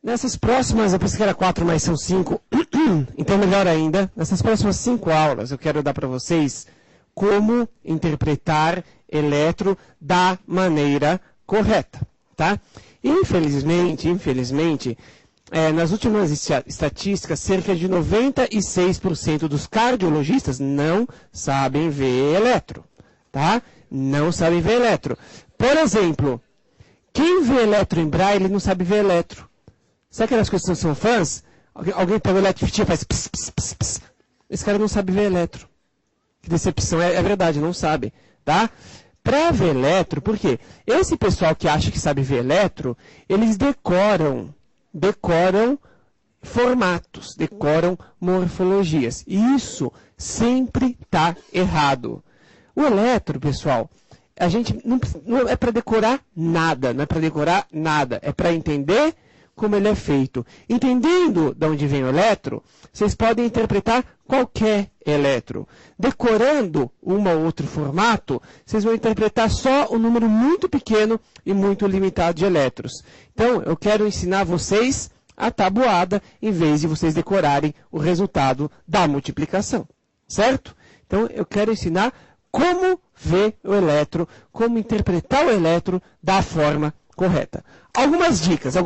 Nessas próximas, eu pensei que era 4, mas são 5, então melhor ainda, nessas próximas 5 aulas eu quero dar para vocês como interpretar eletro da maneira correta, tá? Infelizmente, nas últimas estatísticas, cerca de 96% dos cardiologistas não sabem ver eletro, tá? Não sabem ver eletro. Por exemplo, quem vê eletro em braille não sabe ver eletro. Sabe aquelas coisas que são fãs? Alguém pega o eletro e faz pss, pss, pss, pss. Esse cara não sabe ver eletro. Que decepção, é verdade, não sabe, tá? Para ver eletro, por quê? Esse pessoal que acha que sabe ver eletro, eles decoram formatos, decoram morfologias. E isso sempre está errado. O eletro, pessoal, a gente não é para decorar nada, é para entender como ele é feito. Entendendo de onde vem o eletro, vocês podem interpretar qualquer eletro. Decorando um ou outro formato, vocês vão interpretar só um número muito pequeno e muito limitado de eletros. Então, eu quero ensinar vocês a tabuada, em vez de vocês decorarem o resultado da multiplicação. Certo? Então, eu quero ensinar como ver o eletro, como interpretar o eletro da forma correta. Algumas dicas.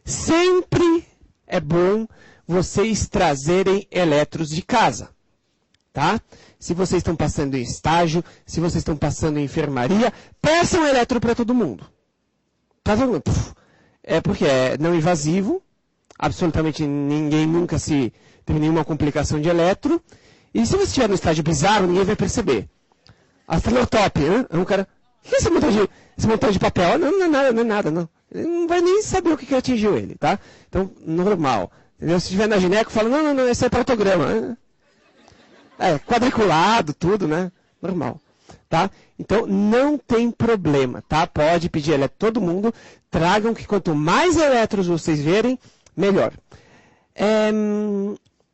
Sempre é bom vocês trazerem eletros de casa, tá? Se vocês estão passando em estágio, se vocês estão passando em enfermaria, peçam eletro para todo mundo. Para todo mundo. É porque é não invasivo, absolutamente ninguém nunca teve nenhuma complicação de eletro. E se você estiver no estágio bizarro, ninguém vai perceber. Astrolotop, né? É um cara... O que é esse montão de papel? Não é nada, não. Ele não vai nem saber o que atingiu ele, tá? Então, normal. Entendeu? Se estiver na gineco, fala, não, esse é partograma. É, quadriculado, tudo, né? Normal. Tá? Então, não tem problema, tá? Pode pedir eletro todo mundo. Tragam que quanto mais eletros vocês verem, melhor.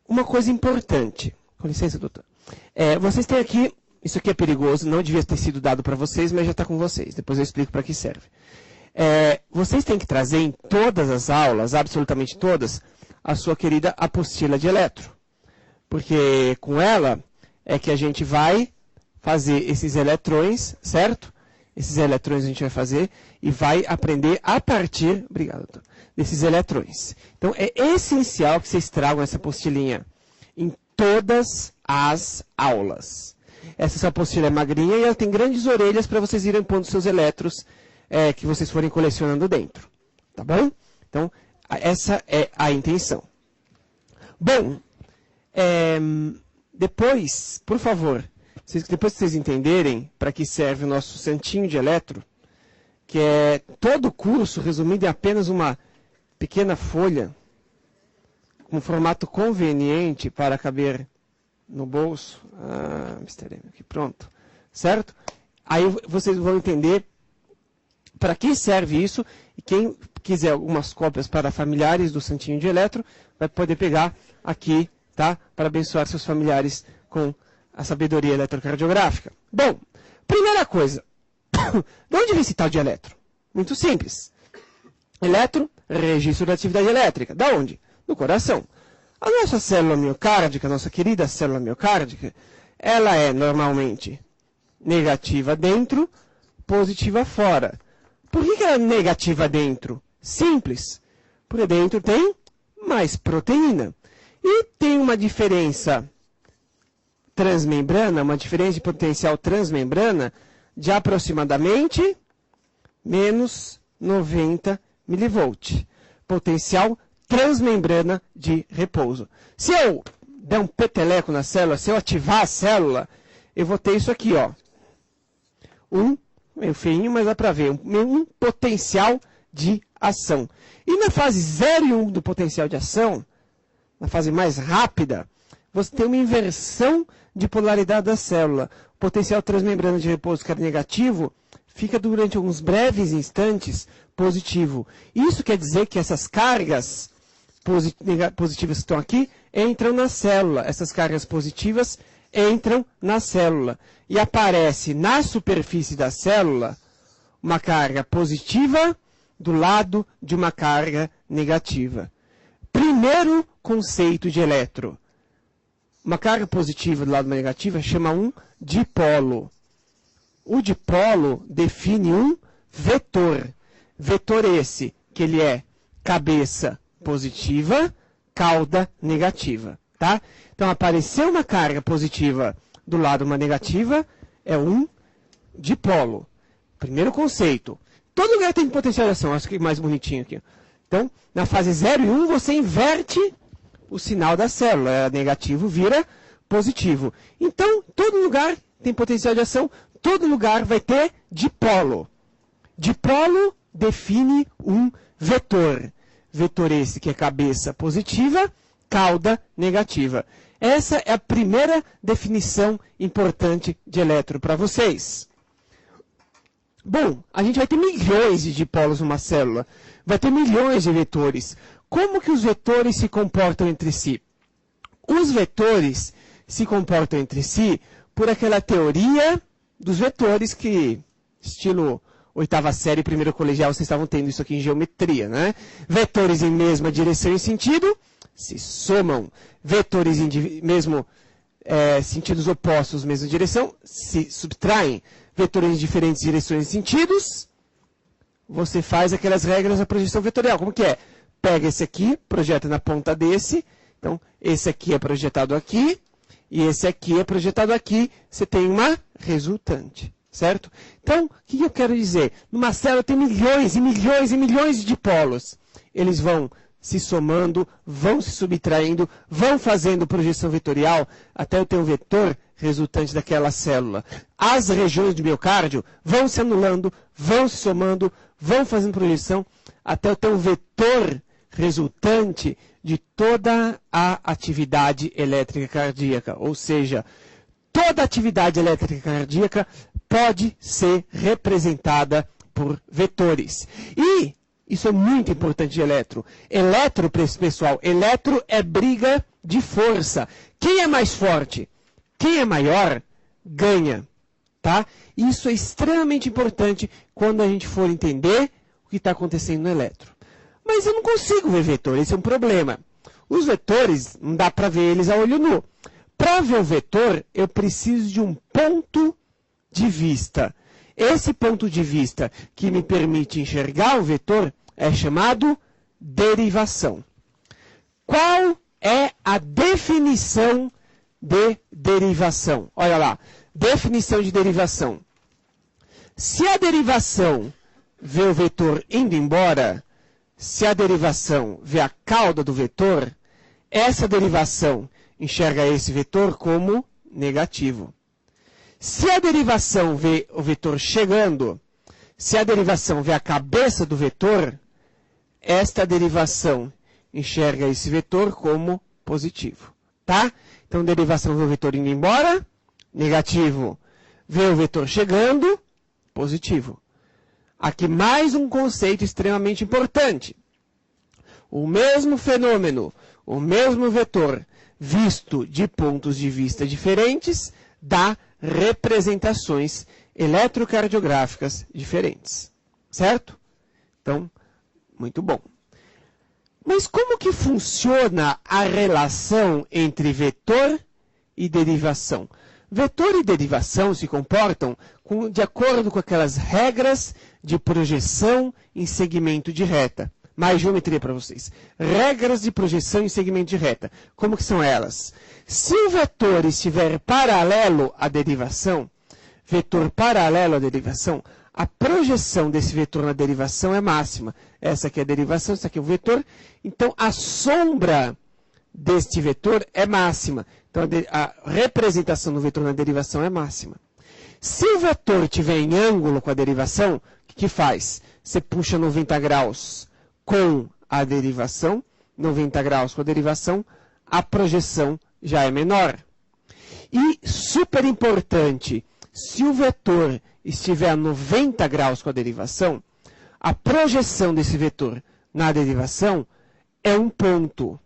Uma coisa importante. Com licença, doutor. Vocês têm aqui... Isso aqui é perigoso, não devia ter sido dado para vocês, mas já está com vocês. Depois eu explico para que serve. Vocês têm que trazer em todas as aulas, absolutamente todas, a sua querida apostila de eletro. Porque com ela é que a gente vai fazer esses eletrões, certo? Esses eletrões a gente vai fazer e vai aprender a partir, obrigado, doutor, desses eletrões. Então é essencial que vocês tragam essa apostilinha em todas as aulas. Essa sua apostila é magrinha e ela tem grandes orelhas para vocês irem pondo seus eletros que vocês forem colecionando dentro. Tá bom? Então, essa é a intenção. Bom, depois, por favor, depois que vocês entenderem para que serve o nosso santinho de eletro, que é todo o curso resumido em apenas uma pequena folha, com formato conveniente para caber no bolso, Mr. M, aqui, pronto, certo? Aí vocês vão entender para que serve isso, e quem quiser algumas cópias para familiares do Santinho de Eletro, vai poder pegar aqui, tá? Para abençoar seus familiares com a sabedoria eletrocardiográfica. Bom, primeira coisa, de onde vem esse tal de eletro? Muito simples. Eletro, registro da atividade elétrica. Da onde? Do coração. A nossa célula miocárdica, a nossa querida célula miocárdica, ela é normalmente negativa dentro, positiva fora. Por que ela é negativa dentro? Simples. Porque dentro tem mais proteína. E tem uma diferença transmembrana, uma diferença de potencial transmembrana de aproximadamente menos 90 mV. Potencial transmembrana de repouso. Se eu der um peteleco na célula, se eu ativar a célula, eu vou ter isso aqui, ó. Meio feinho, mas dá para ver. Um potencial de ação. E na fase 0 e 1 do potencial de ação, na fase mais rápida, você tem uma inversão de polaridade da célula. O potencial transmembrana de repouso, que era negativo, fica durante alguns breves instantes positivo. Isso quer dizer que essas cargas positivas que estão aqui entram na célula. Essas cargas positivas entram na célula. E aparece na superfície da célula uma carga positiva do lado de uma carga negativa. Primeiro conceito de elétron. Uma carga positiva do lado de uma negativa chama um dipolo. O dipolo define um vetor. Vetor esse, que ele é cabeça positiva, cauda negativa. Tá? Então, apareceu uma carga positiva do lado de uma negativa, é um dipolo. Primeiro conceito. Todo lugar tem potencial de ação, acho que é mais bonitinho aqui. Então, na fase 0 e 1, você inverte o sinal da célula. Negativo vira positivo. Então, todo lugar tem potencial de ação, todo lugar vai ter dipolo. Dipolo define um vetor. Vetor esse que é cabeça positiva, cauda negativa. Essa é a primeira definição importante de elétron para vocês. Bom, a gente vai ter milhões de dipolos numa célula. Vai ter milhões de vetores. Como que os vetores se comportam entre si? Os vetores se comportam entre si por aquela teoria dos vetores que, estilo oitava série, primeiro colegial, vocês estavam tendo isso aqui em geometria, né? Vetores em mesma direção e sentido se somam. Vetores em sentidos opostos, mesma direção, se subtraem. Vetores em diferentes direções e sentidos, você faz aquelas regras da projeção vetorial. Como que é? Pega esse aqui, projeta na ponta desse. Então, esse aqui é projetado aqui, e esse aqui é projetado aqui. Você tem uma resultante, certo? Então, o que eu quero dizer? Numa célula tem milhões e milhões e milhões de dipolos. Eles vão se somando, vão se subtraindo, vão fazendo projeção vetorial até eu ter um vetor resultante daquela célula. As regiões do miocárdio vão se anulando, vão se somando, vão fazendo projeção até eu ter um vetor resultante de toda a atividade elétrica cardíaca. Ou seja, toda atividade elétrica cardíaca pode ser representada por vetores. E isso é muito importante de elétron. Elétron, pessoal, elétron é briga de força. Quem é mais forte? Quem é maior, ganha. Tá? Isso é extremamente importante quando a gente for entender o que está acontecendo no elétron. Mas eu não consigo ver vetor, esse é um problema. Os vetores, não dá para ver eles a olho nu. Para ver o vetor, eu preciso de um ponto de vista. Esse ponto de vista que me permite enxergar o vetor é chamado derivação. Qual é a definição de derivação? Olha lá, definição de derivação. Se a derivação vê o vetor indo embora, se a derivação vê a cauda do vetor, essa derivação enxerga esse vetor como negativo. Se a derivação vê o vetor chegando, se a derivação vê a cabeça do vetor, esta derivação enxerga esse vetor como positivo. Tá? Então, derivação vê o vetor indo embora, negativo. Vê o vetor chegando, positivo. Aqui mais um conceito extremamente importante. O mesmo fenômeno, o mesmo vetor, visto de pontos de vista diferentes, dá representações eletrocardiográficas diferentes. Certo? Então, muito bom. Mas como que funciona a relação entre vetor e derivação? Vetor e derivação se comportam de acordo com aquelas regras de projeção em segmento de reta. Mais geometria para vocês. Regras de projeção em segmento de reta. Como que são elas? Se o vetor estiver paralelo à derivação, vetor paralelo à derivação, a projeção desse vetor na derivação é máxima. Essa aqui é a derivação, essa aqui é o vetor. Então, a sombra deste vetor é máxima. Então, a representação do vetor na derivação é máxima. Se o vetor estiver em ângulo com a derivação, o que faz? Você puxa 90 graus com a derivação, 90 graus com a derivação, a projeção já é menor. E, super importante, se o vetor estiver a 90 graus com a derivação, a projeção desse vetor na derivação é um ponto,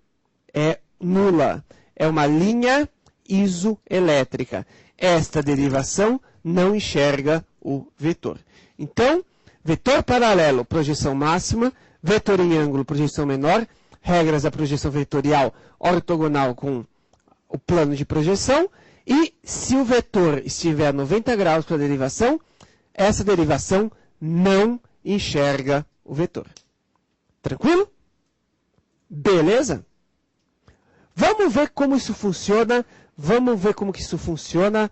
é nula, é uma linha isoelétrica. Esta derivação não enxerga o vetor. Então, Vetor paralelo, projeção máxima. Vetor em ângulo, projeção menor. Regras da projeção vetorial ortogonal com o plano de projeção. E se o vetor estiver a 90 graus para a derivação, essa derivação não enxerga o vetor. Tranquilo? Beleza? Vamos ver como isso funciona. Vamos ver como que isso funciona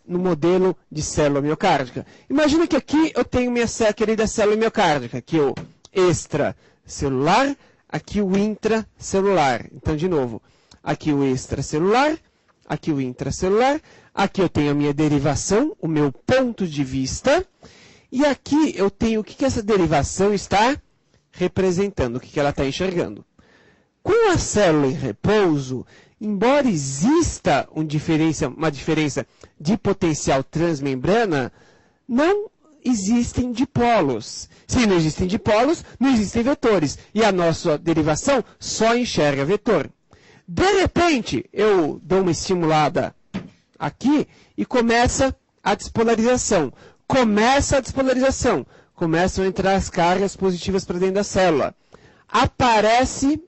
no modelo de célula miocárdica. Imagina que aqui eu tenho minha querida célula miocárdica. Aqui o extracelular, aqui o intracelular. Então, de novo, aqui o extracelular, aqui o intracelular. Aqui eu tenho a minha derivação, o meu ponto de vista. E aqui eu tenho o que essa derivação está representando, o que ela está enxergando. Com a célula em repouso, embora exista uma diferença de potencial transmembrana, não existem dipolos. Se não existem dipolos, não existem vetores. E a nossa derivação só enxerga vetor. De repente, eu dou uma estimulada aqui e começa a despolarização. Começam a entrar as cargas positivas para dentro da célula. Aparece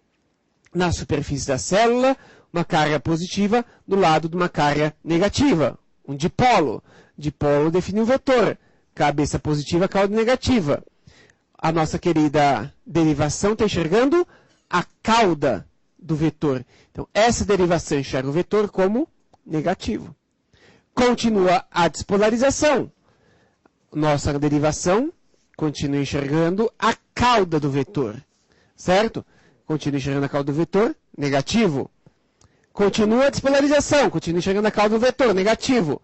na superfície da célula uma carga positiva do lado de uma carga negativa, um dipolo. Dipolo define um vetor. Cabeça positiva, cauda negativa. A nossa querida derivação está enxergando a cauda do vetor. Então, essa derivação enxerga o vetor como negativo. Continua a despolarização. Nossa derivação continua enxergando a cauda do vetor. Certo? Continua enxergando a cauda do vetor, negativo. Continua a despolarização, continua enxergando a cauda do vetor, negativo.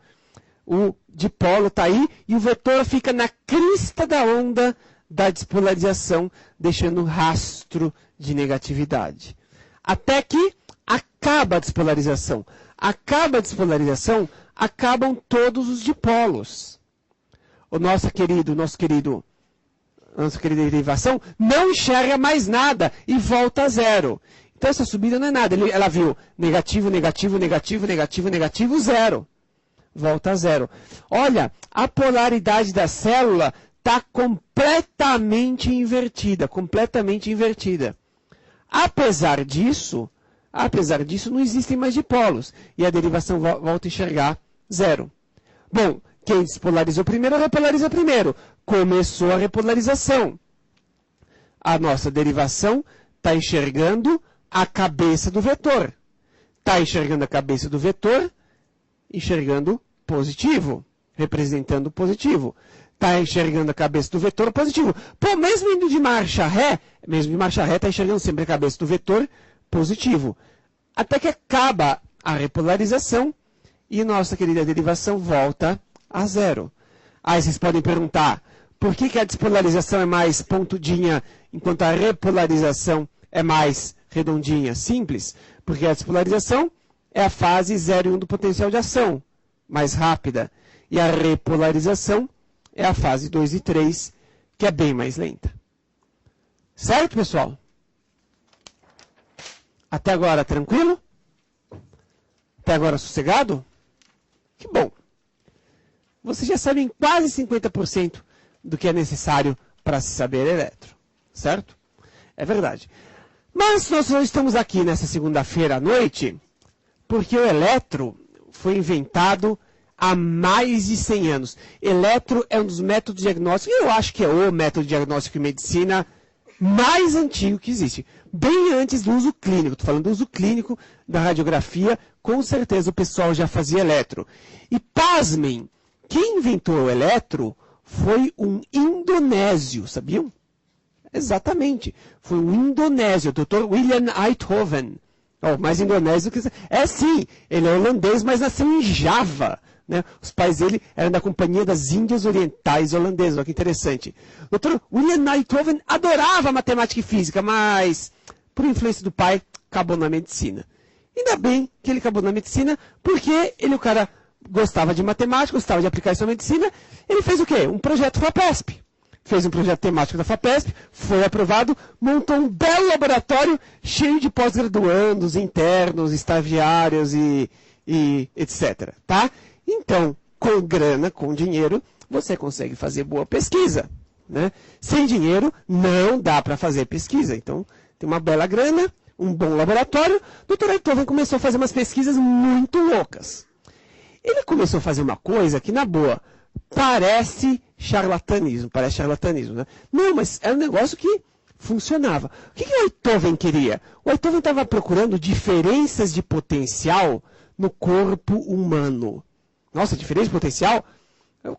O dipolo está aí e o vetor fica na crista da onda da despolarização, deixando um rastro de negatividade. Até que acaba a despolarização. Acaba a despolarização, acabam todos os dipolos. Nossa querida derivação não enxerga mais nada e volta a zero. Então essa subida não é nada. Ela viu negativo, negativo, negativo, negativo, negativo, zero. Volta a zero. Olha, a polaridade da célula está completamente invertida. Completamente invertida. Apesar disso, não existem mais dipolos. E a derivação volta a enxergar zero. Bom, quem despolarizou primeiro, repolariza primeiro. Começou a repolarização. A nossa derivação está enxergando a cabeça do vetor. Está enxergando a cabeça do vetor, enxergando positivo, representando positivo. Está enxergando a cabeça do vetor positivo. Pô, mesmo indo de marcha ré, está enxergando sempre a cabeça do vetor positivo. Até que acaba a repolarização e nossa querida derivação volta a zero. Aí vocês podem perguntar, por que a despolarização é mais pontudinha, enquanto a repolarização é mais redondinha? Simples, porque a despolarização é a fase 0 e 1 do potencial de ação, mais rápida. E a repolarização é a fase 2 e 3, que é bem mais lenta. Certo, pessoal? Até agora tranquilo? Até agora sossegado? Que bom! Vocês já sabem quase 50% do que é necessário para se saber eletro. Certo? É verdade. Mas nós não estamos aqui nessa segunda-feira à noite porque o eletro foi inventado há mais de 100 anos. Eletro é um dos métodos diagnósticos, eu acho que é o método diagnóstico em medicina mais antigo que existe. Bem antes do uso clínico. Estou falando do uso clínico da radiografia. Com certeza o pessoal já fazia eletro. E pasmem, quem inventou o eletro foi um indonésio, sabiam? Exatamente. Foi um indonésio, o Dr. William Einthoven. Oh, mais indonésio que... É sim, ele é holandês, mas nasceu em Java. Né? Os pais dele eram da Companhia das Índias Orientais Holandesas. Olha que interessante. O Dr. William Einthoven adorava matemática e física, mas, por influência do pai, acabou na medicina. Ainda bem que ele acabou na medicina, porque ele, o cara, gostava de matemática, gostava de aplicar isso na medicina. Ele fez o quê? Um projeto FAPESP. Fez um projeto temático da FAPESP, foi aprovado, montou um belo laboratório cheio de pós-graduandos, internos, estagiários e etc. Tá? Então, com grana, com dinheiro, você consegue fazer boa pesquisa. Né? Sem dinheiro, não dá para fazer pesquisa. Então, tem uma bela grana, um bom laboratório. O Dr. Einthoven começou a fazer umas pesquisas muito loucas. Ele começou a fazer uma coisa que, na boa, parece charlatanismo, né? Não, mas era um negócio que funcionava. O que o Einthoven queria? O Einthoven estava procurando diferenças de potencial no corpo humano. Nossa, diferença de potencial?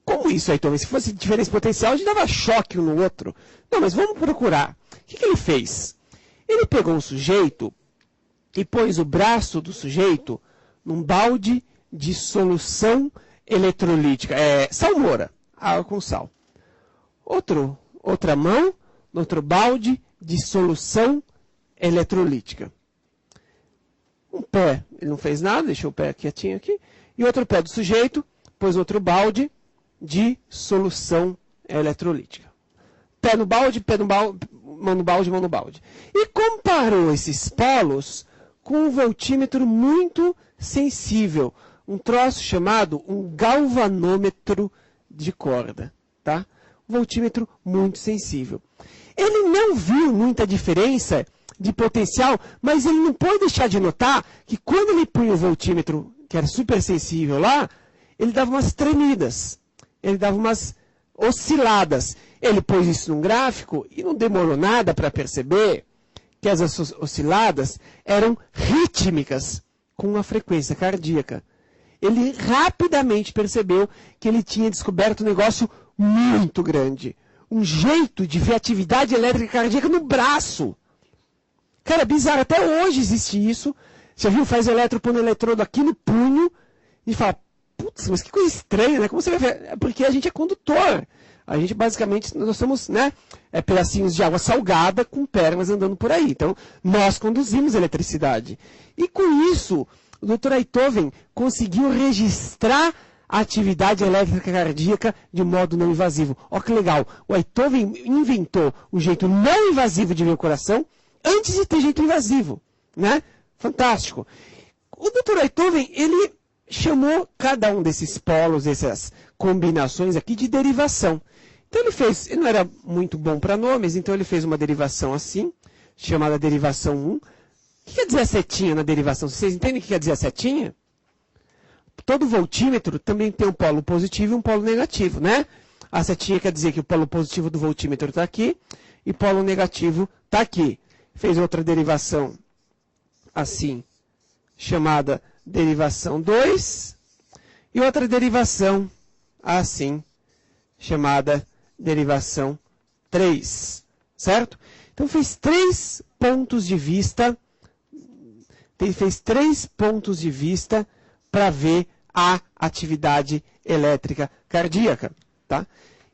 Como isso, Einthoven? Se fosse diferença de potencial, a gente dava choque um no outro. Não, mas vamos procurar. O que ele fez? Ele pegou um sujeito e pôs o braço do sujeito num balde de solução eletrolítica. Salmoura, água com sal. Outra mão, no outro balde de solução eletrolítica. Um pé, ele não fez nada, deixou o pé quietinho aqui. E outro pé do sujeito, pôs outro balde de solução eletrolítica. Pé no balde, mão no balde, mão no balde. E comparou esses polos com um voltímetro muito sensível. Um troço chamado um galvanômetro de corda. Tá? Um voltímetro muito sensível. Ele não viu muita diferença de potencial, mas ele não pode deixar de notar que quando ele punha o voltímetro, que era super sensível lá, ele dava umas tremidas. Ele dava umas osciladas. Ele pôs isso num gráfico e não demorou nada para perceber que as osciladas eram rítmicas com uma frequência cardíaca. Ele rapidamente percebeu que ele tinha descoberto um negócio muito grande. Um jeito de ver atividade elétrica cardíaca no braço. Cara, bizarro. Até hoje existe isso. Você viu? Faz eletro, põe o eletrodo aqui no punho e fala, putz, mas que coisa estranha, né? Como você vai ver? É porque a gente é condutor. A gente, basicamente, nós somos, né, pedacinhos de água salgada com pernas andando por aí. Então, nós conduzimos eletricidade. E com isso, o Dr. Einthoven conseguiu registrar a atividade elétrica cardíaca de modo não invasivo. Olha que legal. O Einthoven inventou um jeito não invasivo de ver o coração antes de ter jeito invasivo. Né? Fantástico. O Dr. Einthoven, ele chamou cada um desses polos, essas combinações aqui, de derivação. Então ele não era muito bom para nomes, então ele fez uma derivação assim, chamada derivação 1. O que quer dizer a setinha na derivação? Vocês entendem o que quer dizer a setinha? Todo voltímetro também tem um polo positivo e um polo negativo, né? A setinha quer dizer que o polo positivo do voltímetro está aqui e o polo negativo está aqui. Fez outra derivação assim, chamada derivação 2, e outra derivação assim, chamada derivação 3, certo? Então fez 3 pontos de vista, para ver a atividade elétrica cardíaca, tá?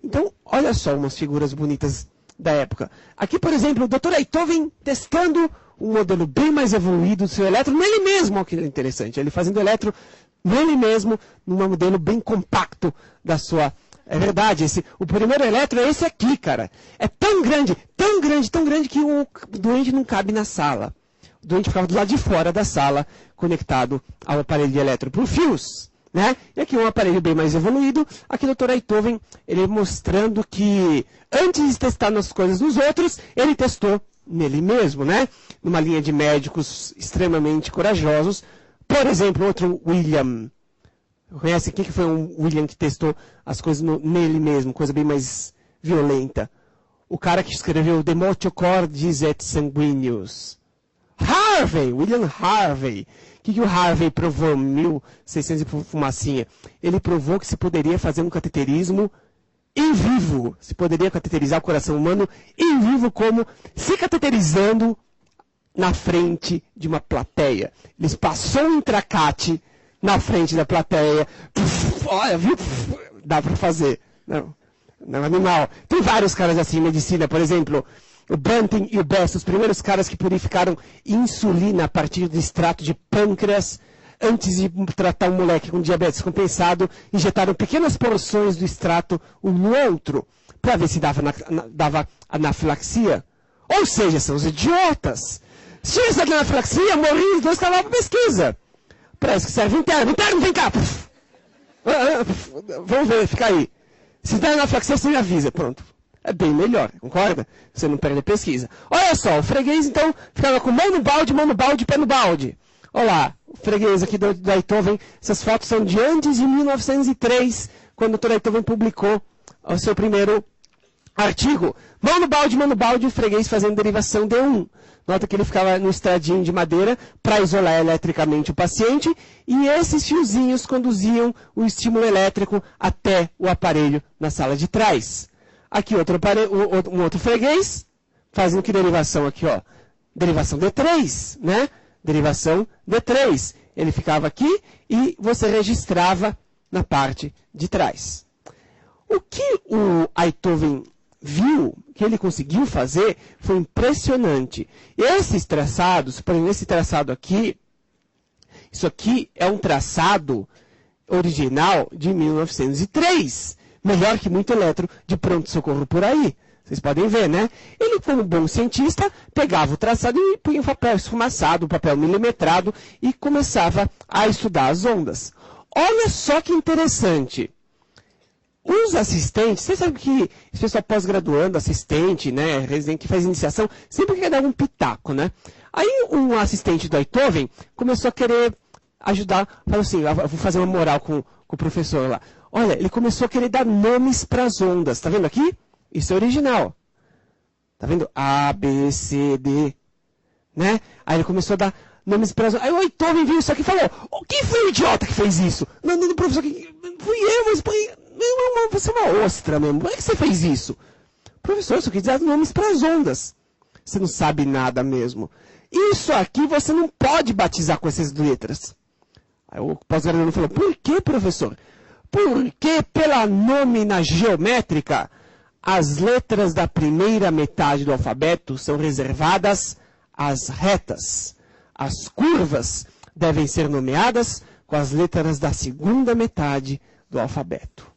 Então, olha só umas figuras bonitas da época. Aqui, por exemplo, o Dr. Einthoven testando um modelo bem mais evoluído do seu eletro nele mesmo. Olha que interessante. Ele fazendo eletro nele mesmo, num modelo bem compacto da sua... É verdade, o primeiro eletro é esse aqui, cara. É tão grande que o doente não cabe na sala. O doente ficava do lado de fora da sala, conectado ao aparelho de eletro por fios. Né? E aqui um aparelho bem mais evoluído. Aqui o Dr. Einthoven, ele mostrando que antes de testar nas coisas dos outros, ele testou nele mesmo, né? Numa linha de médicos extremamente corajosos. Por exemplo, outro William. Conhece quem que foi um William que testou as coisas nele mesmo, coisa bem mais violenta? O cara que escreveu De Motio Cordis et Sanguineus. Harvey! William Harvey. O que o Harvey provou em 1600 e fumacinha? Ele provou que se poderia fazer um cateterismo em vivo. Se poderia cateterizar o coração humano em vivo, como se cateterizando na frente de uma plateia. Eles passou um intracate na frente da plateia. Olha, viu? Dá para fazer. Não é animal. Tem vários caras assim em medicina, por exemplo... O Banting e o Best, os primeiros caras que purificaram insulina a partir do extrato de pâncreas, antes de tratar um moleque com diabetes compensado, injetaram pequenas porções do extrato um no outro, para ver se dava anafilaxia. Ou seja, são os idiotas. Se tivesse anafilaxia, morriam os dois que estavam para pesquisa. Parece que serve interno. Interno, vem cá! Vamos ver, fica aí. Se der na flexião, você me avisa. Pronto. É bem melhor, concorda? Você não perde a pesquisa. Olha só, o freguês, então, ficava com mão no balde, pé no balde. Olha lá, o freguês aqui do Einthoven, essas fotos são de antes de 1903, quando o Dr. Einthoven publicou o seu primeiro artigo. Mão no balde, o freguês fazendo derivação D1. Nota que ele ficava no estradinho de madeira para isolar eletricamente o paciente, e esses fiozinhos conduziam o estímulo elétrico até o aparelho na sala de trás. Aqui um outro freguês, fazendo que derivação aqui, ó? Derivação D3, né? Derivação D3. Ele ficava aqui e você registrava na parte de trás. O que o Einthoven viu, que ele conseguiu fazer, foi impressionante. Esses traçados, por exemplo, esse traçado aqui, isso aqui é um traçado original de 1903. Melhor que muito eletro de pronto-socorro por aí. Vocês podem ver, né? Ele, como bom cientista, pegava o traçado e punha um papel esfumaçado, um papel milimetrado e começava a estudar as ondas. Olha só que interessante. Os assistentes, você sabe que esse pessoal pós-graduando, assistente, né, residente que faz iniciação, sempre quer dar um pitaco, né? Aí um assistente do Einthoven começou a querer ajudar, falou assim, vou fazer uma moral com o professor lá. Olha, ele começou a querer dar nomes para as ondas. Tá vendo aqui? Isso é original. Tá vendo? A, B, C, D. Né? Aí ele começou a dar nomes para as ondas. Aí o Einthoven viu isso aqui e falou, quem foi o idiota que fez isso? Não, professor, fui eu, mas você é uma ostra mesmo. Como é que você fez isso? Professor, eu só quis dar nomes para as ondas. Você não sabe nada mesmo. Isso aqui você não pode batizar com essas letras. Aí o pós-graduando falou, por que, professor? Porque, pela nômina geométrica, as letras da primeira metade do alfabeto são reservadas às retas. As curvas devem ser nomeadas com as letras da segunda metade do alfabeto.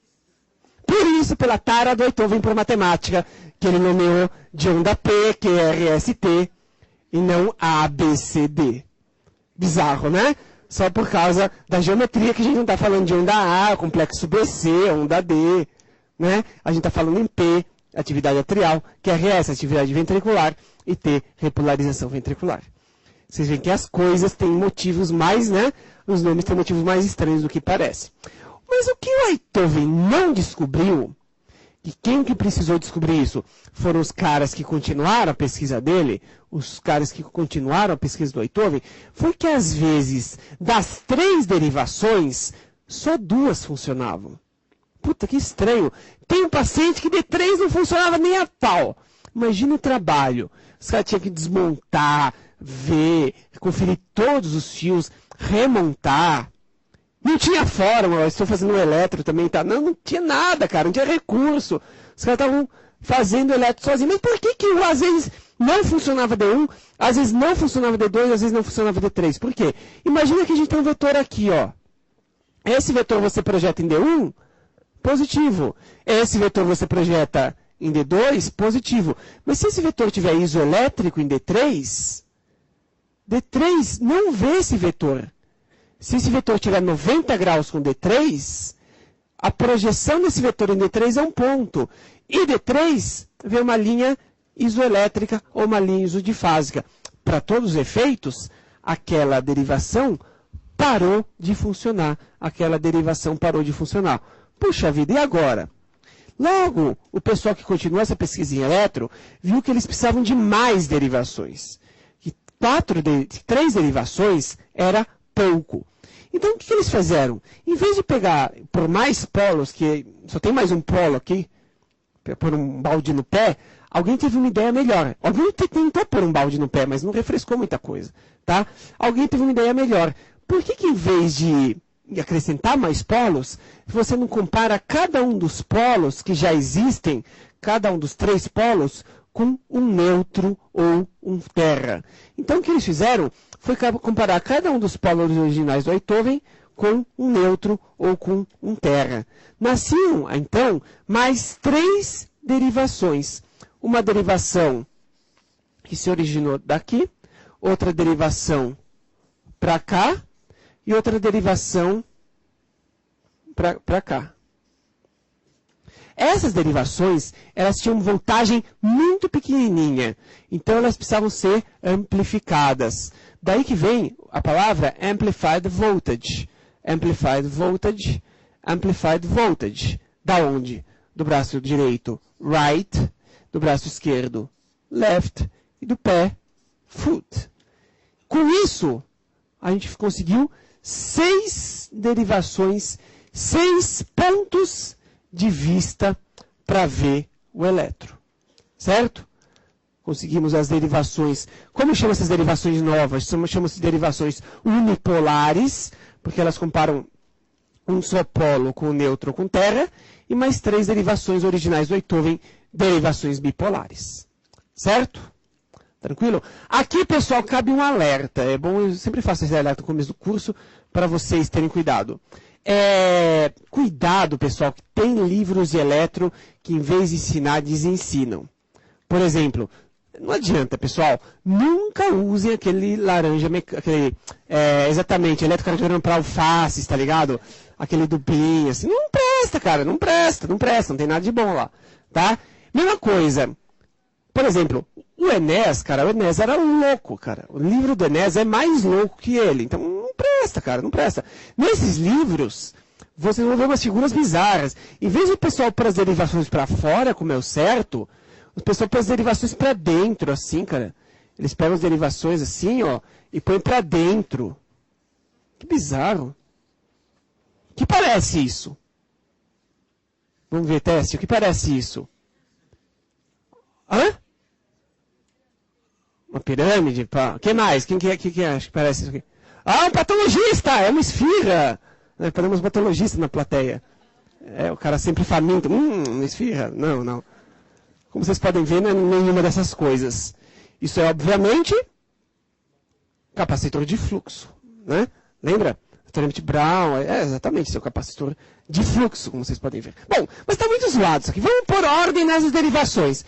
Por isso, pela tara do Einthoven por matemática, que ele nomeou de onda P, Q, R, S, T, e não A, B, C, D. Bizarro, né? Só por causa da geometria, que a gente não está falando de onda A, complexo BC, onda D, né? A gente está falando em P, atividade atrial, QRS, atividade ventricular, e T, repolarização ventricular. Vocês veem que as coisas têm motivos mais, né? Os nomes têm motivos mais estranhos do que parece. Mas o que o Einthoven não descobriu, e quem que precisou descobrir isso? Foram os caras que continuaram a pesquisa dele, os caras que continuaram a pesquisa do Einthoven, foi que às vezes, das 3 derivações, só 2 funcionavam. Puta, que estranho. Tem um paciente que D3 não funcionava nem a pau. Imagina o trabalho. Os caras tinham que desmontar, ver, conferir todos os fios, remontar. Não tinha fórum, eu estou fazendo um eletro também, tá? Não tinha nada, cara, não tinha recurso. Os caras estavam fazendo eletro sozinhos. Mas por que às vezes não funcionava D1, às vezes não funcionava D2, às vezes não funcionava D3? Por quê? Imagina que a gente tem um vetor aqui, ó. Esse vetor você projeta em D1, positivo. Esse vetor você projeta em D2, positivo. Mas se esse vetor tiver isoelétrico em D3, D3 não vê esse vetor. Se esse vetor tiver 90 graus com D3, a projeção desse vetor em D3 é um ponto. E D3 vê uma linha isoelétrica ou uma linha isodifásica. Para todos os efeitos, aquela derivação parou de funcionar. Aquela derivação parou de funcionar. Puxa vida, e agora? Logo, o pessoal que continuou essa pesquisa em eletro viu que eles precisavam de mais derivações. Que 3 derivações era pouco. Então, o que eles fizeram? Em vez de pegar por mais polos, que só tem mais um polo aqui, pôr um balde no pé, alguém teve uma ideia melhor. Alguém tentou pôr um balde no pé, mas não refrescou muita coisa. Tá? Alguém teve uma ideia melhor. Por que em vez de acrescentar mais polos, você não compara cada um dos polos que já existem, cada um dos 3 polos, com um neutro ou um terra? Então, o que eles fizeram foi comparar cada um dos polos originais do Einthoven com um neutro ou com um terra. Nasciam, então, mais 3 derivações. Uma derivação que se originou daqui, outra derivação para cá e outra derivação para cá. Essas derivações, elas tinham voltagem muito pequenininha, então elas precisavam ser amplificadas. Daí que vem a palavra amplified voltage. Amplified voltage, amplified voltage. Da onde? Do braço direito, right, do braço esquerdo, left, e do pé, foot. Com isso, a gente conseguiu 6 derivações, 6 pontos de vista para ver o elétron. Certo? Conseguimos as derivações. Como chama essas derivações novas? Chamam-se derivações unipolares, porque elas comparam um só polo com o nêutron com terra, e mais 3 derivações originais do Beethoven, derivações bipolares. Certo? Tranquilo? Aqui, pessoal, cabe um alerta. É bom, eu sempre faço esse alerta no começo do curso, para vocês terem cuidado. Cuidado, pessoal, que tem livros de eletro que, em vez de ensinar, desensinam. Por exemplo, não adianta, pessoal, nunca usem aquele laranja, exatamente, eletrocardiograma para alfaces, tá ligado? Aquele duplinho, assim, não presta, cara, não presta, não tem nada de bom lá, tá? Mesma coisa, por exemplo, o Enéas, cara, o Enéas era louco, cara, o livro do Enéas é mais louco que ele, então não presta, cara, não presta. Nesses livros, vocês vão ver umas figuras bizarras, em vez de o pessoal pôr as derivações para fora, como é o certo, o pessoal põe as derivações para dentro, assim, cara. Eles pegam as derivações assim, ó, e põem para dentro. Que bizarro. Que parece isso? Vamos ver, teste. O que parece isso? Hã? Uma pirâmide? O que mais? Quem que acha que parece isso aqui? Ah, um patologista! É uma esfirra! Podemos um patologista na plateia. O cara sempre faminto. Uma esfirra? Não. Como vocês podem ver, não é nenhuma dessas coisas. Isso é, obviamente, capacitor de fluxo. Né? Lembra? Exatamente Brown, exatamente, seu capacitor de fluxo, como vocês podem ver. Bom, mas está muito zoado isso aqui. Vamos pôr ordem nessas derivações.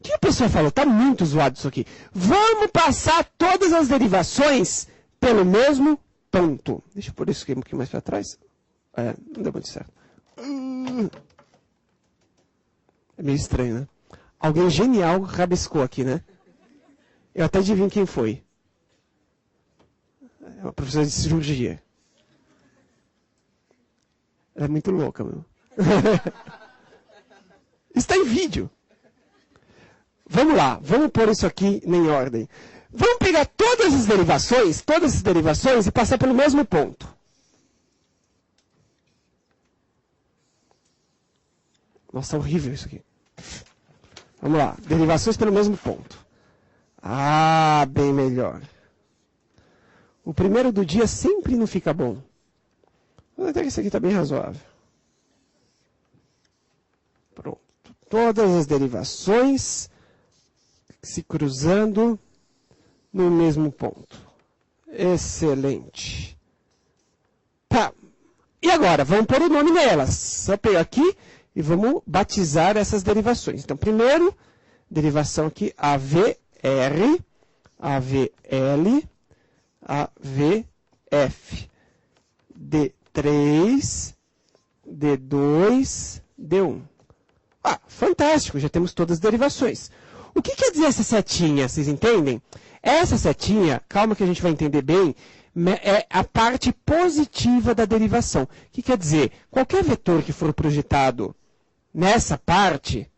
O que a pessoa falou? Está muito zoado isso aqui. Vamos passar todas as derivações pelo mesmo ponto. Deixa eu pôr isso aqui um pouquinho mais para trás. Não deu muito certo. É meio estranho, né? Alguém genial rabiscou aqui, né? Eu até adivinho quem foi. É uma professora de cirurgia. Ela é muito louca, meu. Está em vídeo. Vamos lá, vamos pôr isso aqui em ordem. Vamos pegar todas as derivações e passar pelo mesmo ponto. Nossa, horrível isso aqui. Vamos lá, derivações pelo mesmo ponto. Bem melhor. O primeiro do dia sempre não fica bom. Até que esse aqui está bem razoável. Pronto. Todas as derivações se cruzando no mesmo ponto. Excelente. Tá. E agora, vamos pôr o nome nelas. Só pegar aqui e vamos batizar essas derivações. Então, primeiro, derivação aqui, AVR, AVL, AVF, D3, D2, D1. Fantástico, já temos todas as derivações. O que quer dizer essa setinha, vocês entendem? Essa setinha, calma que a gente vai entender bem, é a parte positiva da derivação. O que quer dizer? Qualquer vetor que for projetado nessa parte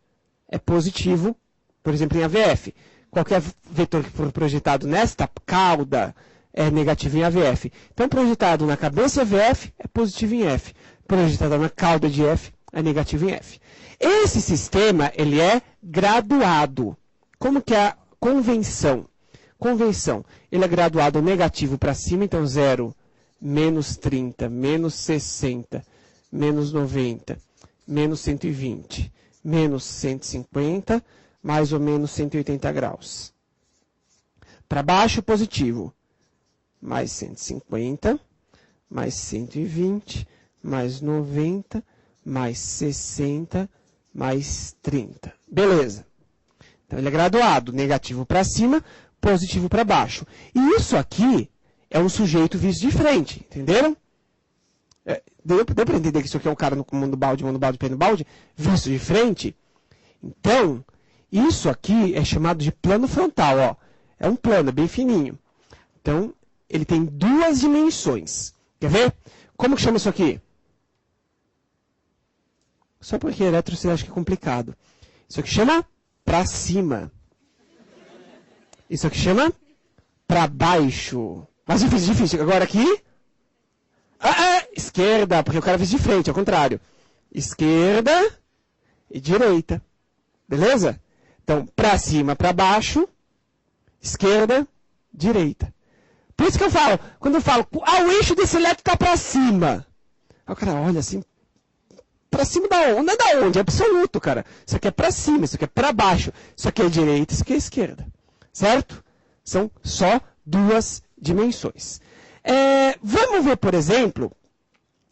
é positivo, por exemplo, em AVF. Qualquer vetor que for projetado nesta cauda é negativo em AVF. Então, projetado na cabeça AVF é positivo em F. Projetado na cauda de F é negativo em F. Esse sistema, ele é graduado. Como que é a convenção? Convenção, ele é graduado negativo para cima, então 0, menos 30, menos 60, menos 90, menos 120, menos 150, mais ou menos 180 graus. Para baixo, positivo. Mais 150, mais 120, mais 90, mais 60, mais 30. Beleza. Então, ele é graduado, negativo para cima, positivo para baixo. E isso aqui é um sujeito visto de frente, entenderam? Deu para entender que isso aqui é um cara no mundo balde, pé no balde, visto de frente? Então, isso aqui é chamado de plano frontal, ó. É um plano bem fininho. Então, ele tem duas dimensões. Quer ver? Como que chama isso aqui? Só porque eletro você acha que é complicado. Isso aqui chama para cima. Isso aqui chama para baixo. Mais difícil. Agora aqui. Esquerda, porque o cara fez de frente, ao contrário. Esquerda e direita. Beleza? Então, para cima, para baixo. Esquerda, direita. Por isso que eu falo, quando eu falo, o eixo desse elétron está para cima. Aí o cara olha assim, para cima da onde? Não é da onde? É absoluto, cara. Isso aqui é para cima, isso aqui é para baixo. Isso aqui é direita, isso aqui é esquerda. Certo? São só duas dimensões. Vamos ver, por exemplo,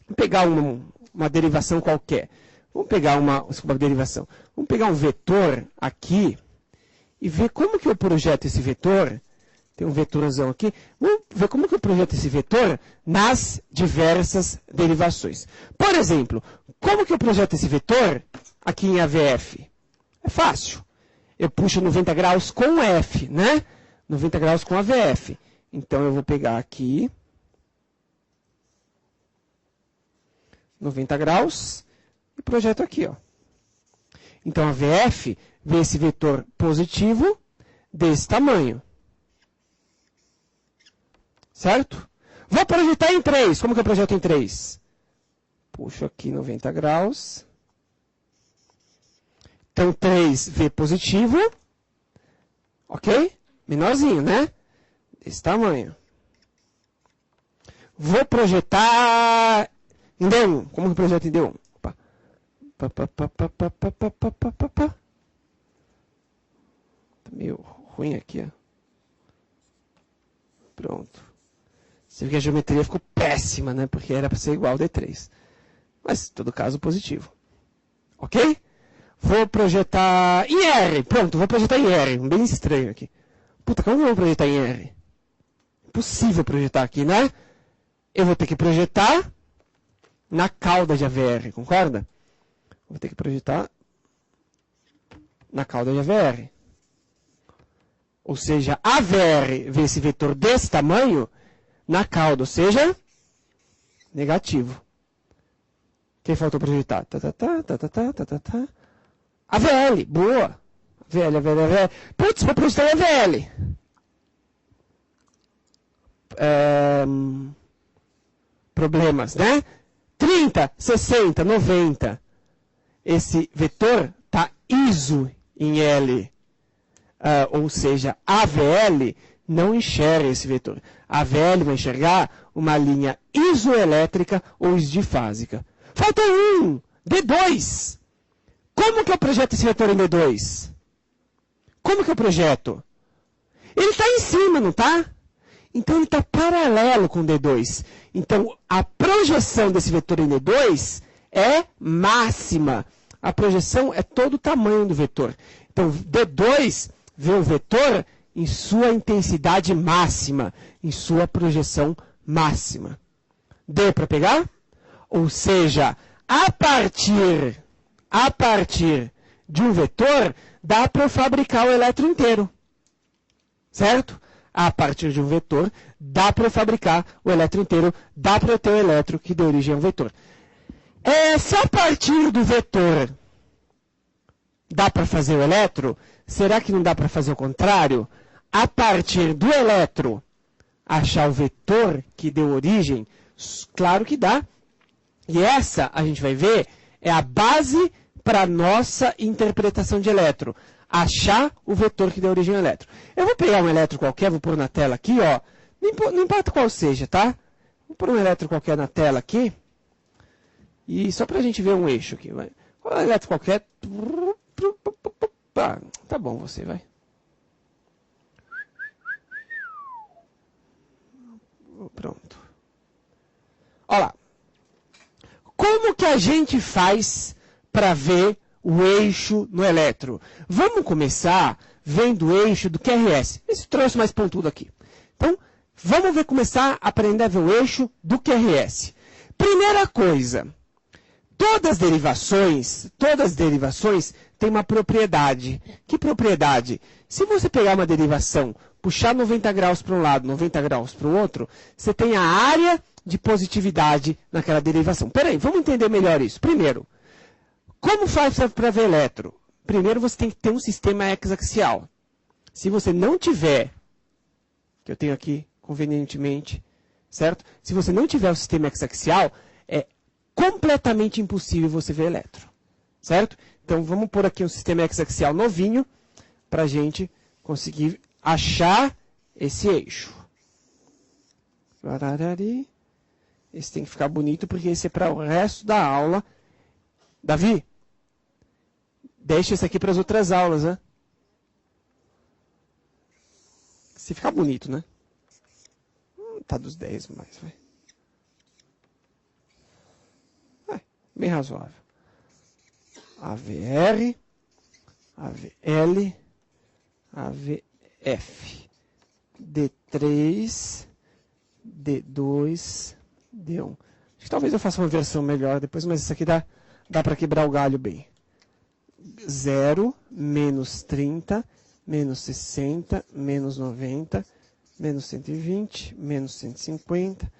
vamos pegar uma derivação qualquer. Vamos pegar uma derivação. Vamos pegar um vetor aqui e ver como que eu projeto esse vetor. Tem um vetorzão aqui. Vamos ver como que eu projeto esse vetor nas diversas derivações. Por exemplo, como que eu projeto esse vetor aqui em AVF? É fácil. Eu puxo 90 graus com F, né? 90 graus com AVF. Então, eu vou pegar aqui 90 graus e projeto aqui, ó. Então, a VF vê esse vetor positivo desse tamanho. Certo? Vou projetar em 3. Como que eu projeto em 3? Puxo aqui 90 graus. Então, 3V positivo. Ok? Menorzinho, né? Desse tamanho. Vou projetar em D1. Como que eu projeto em D1? Opa. Tá meio ruim aqui, ó. Pronto. Você vê que a geometria ficou péssima, né? Porque era para ser igual ao D3. Mas, em todo caso, positivo. Ok? Vou projetar em R. Pronto, vou projetar em R. Bem estranho aqui. Puta, como eu vou projetar em R? Impossível projetar aqui, né? Eu vou ter que projetar na cauda de AVR, concorda? Vou ter que projetar na cauda de AVR. Ou seja, AVR vê esse vetor desse tamanho na cauda, ou seja, negativo. Quem faltou projetar? AVL, boa. AVL. Putz, vou projetar AVL. Problemas, né? 30, 60, 90. Esse vetor está iso em L. Ou seja, AVL não enxerga esse vetor. AVL vai enxergar uma linha isoelétrica ou isdifásica. Falta um, D2. Como que eu projeto esse vetor em D2? Como que eu projeto? Ele está em cima, não está? Então, ele está paralelo com D2. Então, a projeção desse vetor em D2 é máxima. A projeção é todo o tamanho do vetor. Então, D2 vê o vetor em sua intensidade máxima, em sua projeção máxima. Deu para pegar? Ou seja, a partir de um vetor, dá para eu fabricar o elétron inteiro. Certo? A partir de um vetor, dá para eu fabricar o elétron inteiro, dá para eu ter o elétron que deu origem a um vetor. Se a partir do vetor dá para fazer o elétron, será que não dá para fazer o contrário? A partir do elétron, achar o vetor que deu origem? Claro que dá. E essa, a gente vai ver, é a base para a nossa interpretação de elétron. Achar o vetor que deu origem ao elétron. Eu vou pegar um elétron qualquer, vou pôr na tela aqui, ó. Não importa qual seja, tá? Vou pôr um elétron qualquer na tela aqui. E só para a gente ver um eixo aqui. Vai. Um elétron qualquer. Tá bom, você vai. Pronto. Olha lá. Como que a gente faz para ver o eixo no elétron? Vamos começar vendo o eixo do QRS. Esse troço mais pontudo aqui. Então, vamos começar a aprender a ver o eixo do QRS. Primeira coisa, todas as derivações têm uma propriedade. Que propriedade? Se você pegar uma derivação, puxar 90 graus para um lado, 90 graus para o outro, você tem a área de positividade naquela derivação. Peraí, vamos entender melhor isso. Primeiro, como faz para ver elétron? Primeiro você tem que ter um sistema x-axial. Se você não tiver, que eu tenho aqui convenientemente, certo? Se você não tiver o sistema x-axial, é completamente impossível você ver elétron, certo? Então vamos pôr aqui um sistema x-axial novinho para a gente conseguir achar esse eixo. Esse tem que ficar bonito porque esse é para o resto da aula. Davi, deixa esse aqui para as outras aulas, né? Se ficar bonito, né? Tá dos 10 mais, vai. Bem razoável. AVR, AVL, AVF, D3, D2, D1. Acho que talvez eu faça uma versão melhor depois, mas isso aqui dá para quebrar o galho bem. 0, menos 30, menos 60, menos 90, menos 120, menos 150,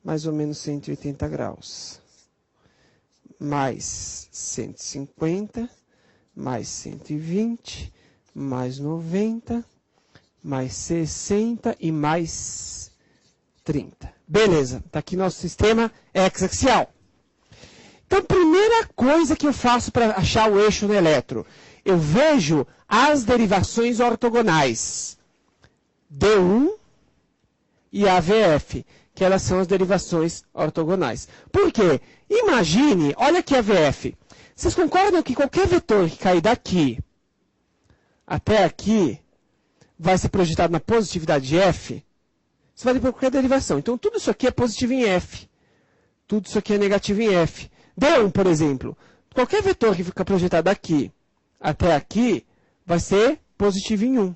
mais ou menos 180 graus. Mais 150, mais 120, mais 90, mais 60 e mais 30. Beleza, está aqui nosso sistema x-axial. Então, primeira coisa que eu faço para achar o eixo no elétron, eu vejo as derivações ortogonais, D1 e AVF, que elas são as derivações ortogonais. Por quê? Imagine, olha aqui a VF. Vocês concordam que qualquer vetor que cair daqui até aqui vai ser projetado na positividade de F? Você vai ter qualquer derivação. Então, tudo isso aqui é positivo em F. Tudo isso aqui é negativo em F. D1, por exemplo. Qualquer vetor que fica projetado daqui até aqui vai ser positivo em 1.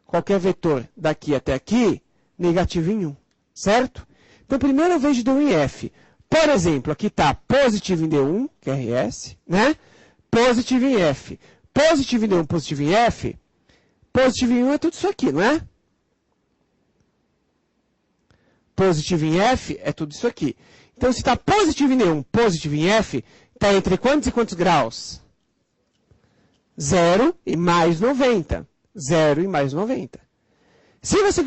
Qualquer vetor daqui até aqui, negativo em 1. Certo? Então, primeiro eu vejo D1 em F. Por exemplo, aqui está positivo em D1, que é RS, né? Positivo em F. Positivo em D1, positivo em F. Positivo em 1 é tudo isso aqui, não é? Positivo em F é tudo isso aqui. Então, se está positivo em D1, positivo em F, está entre quantos e quantos graus? 0 e mais 90. 0 e mais 90. Se você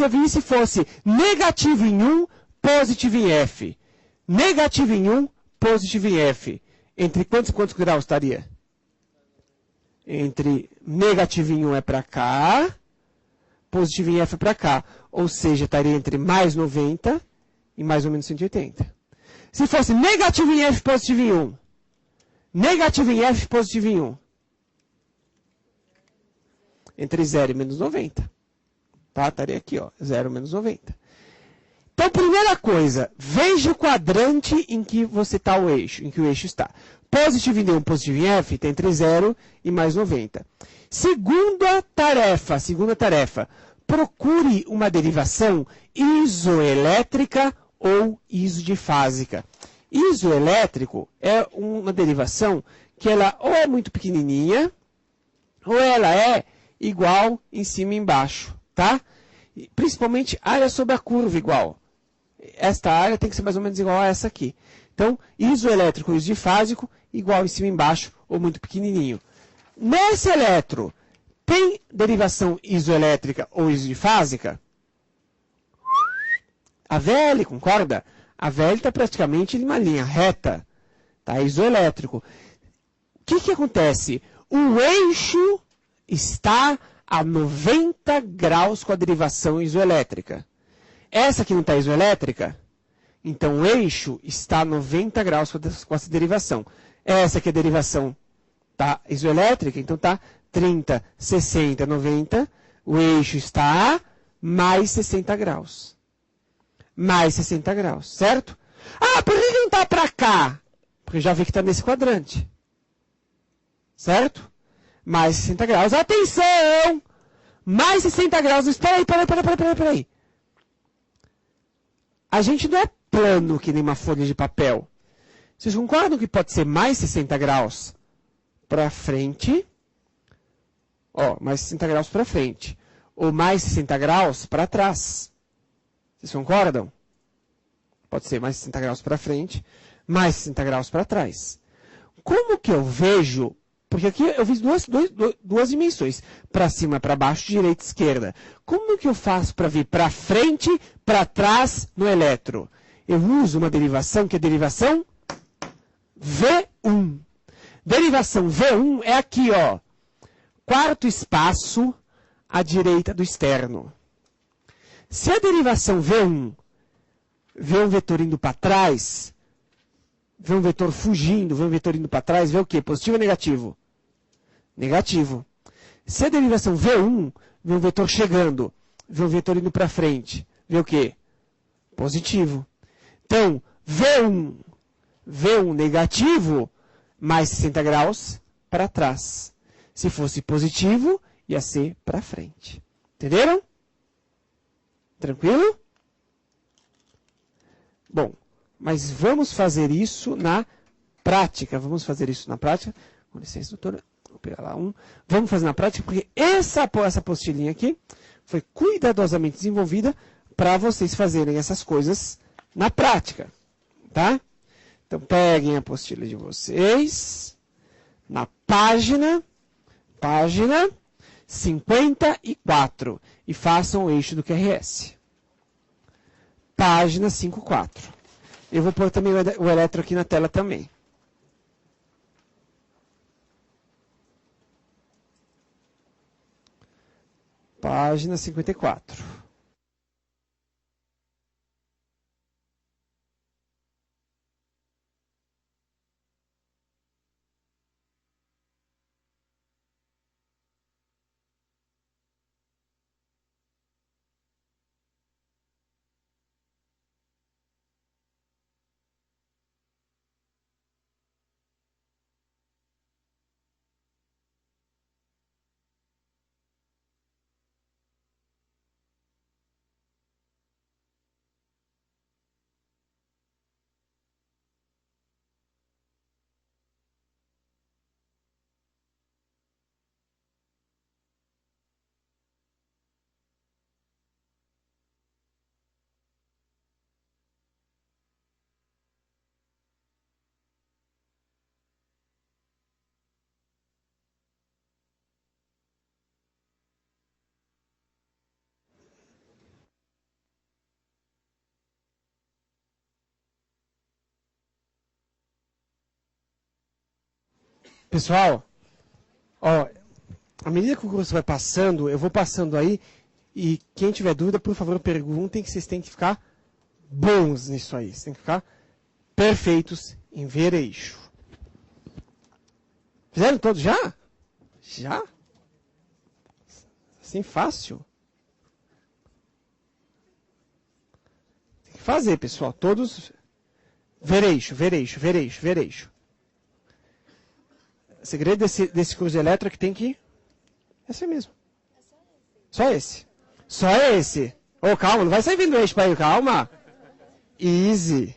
visse fosse negativo em 1, positivo em F. Negativo em 1, positivo em F. Entre quantos e quantos graus estaria? Entre negativo em 1 é para cá, positivo em F é para cá. Ou seja, estaria entre mais 90 e mais ou menos 180. Se fosse negativo em F, positivo em 1. Negativo em F, positivo em 1. Entre 0 e menos 90. Tá? Estaria aqui, ó, 0 menos 90. Então, primeira coisa, veja o quadrante em que você está o eixo, em que o eixo está. Positivo em D1, positivo em F, tem entre 0 e mais 90. Segunda tarefa, procure uma derivação isoelétrica ou isodifásica. Isoelétrico é uma derivação que ela ou é muito pequenininha, ou ela é igual em cima e embaixo, tá? Principalmente área sobre a curva igual. Esta área tem que ser mais ou menos igual a essa aqui. Então, isoelétrico ou isodifásico, igual em cima e embaixo, ou muito pequenininho. Nesse elétron, tem derivação isoelétrica ou isodifásica? A VL, concorda? A VL está praticamente em uma linha reta. Tá? Isoelétrico. O que acontece? O eixo está a 90 graus com a derivação isoelétrica. Essa aqui não está isoelétrica? Então, o eixo está a 90 graus com essa derivação. Essa aqui é a derivação tá isoelétrica, então está 30, 60, 90. O eixo está a mais 60 graus. Mais 60 graus, certo? Ah, por que não está para cá? Porque eu já vi que está nesse quadrante. Certo? Mais 60 graus. Atenção! Mais 60 graus. Espera aí. A gente não é plano que nem uma folha de papel. Vocês concordam que pode ser mais 60 graus para frente? Ó, mais 60 graus para frente. Ou mais 60 graus para trás. Vocês concordam? Pode ser mais 60 graus para frente, mais 60 graus para trás. Como que eu vejo? Porque aqui eu fiz duas dimensões. Para cima, para baixo, direita e esquerda. Como que eu faço para vir para frente, para trás no eletro? Eu uso uma derivação que é a derivação V1. Derivação V1 é aqui, ó. Quarto espaço à direita do externo. Se a derivação V1 vê um vetor indo para trás, vê um vetor fugindo, vê um vetor indo para trás, vê o quê? Positivo ou negativo? Negativo. Se a derivação V1 vê um vetor chegando, vê um vetor indo para frente, vê o quê? Positivo. Então, V1 negativo, mais 60 graus para trás. Se fosse positivo, ia ser para frente. Entenderam? Tranquilo? Bom, mas vamos fazer isso na prática. Vamos fazer isso na prática. Com licença, doutora. Vou pegar lá um. Vamos fazer na prática, porque essa apostilinha aqui foi cuidadosamente desenvolvida para vocês fazerem essas coisas na prática. Tá? Então, peguem a apostila de vocês. Na página 54 e façam o eixo do QRS. Página 54. Eu vou pôr também o eletro aqui na tela também. Página 54. Pessoal, ó, à medida que o curso vai passando, eu vou passando aí, e quem tiver dúvida, por favor, perguntem, que vocês têm que ficar bons nisso aí. Vocês têm que ficar perfeitos em ver eixo. Fizeram todos já? Já? Assim, fácil? Tem que fazer, pessoal. Todos ver eixo, ver eixo, ver eixo, ver eixo. O segredo desse curso de eletro é que tem que... É assim mesmo. Só esse. Só esse. Ô, calma, não vai sair vindo eixo para aí, calma. Easy.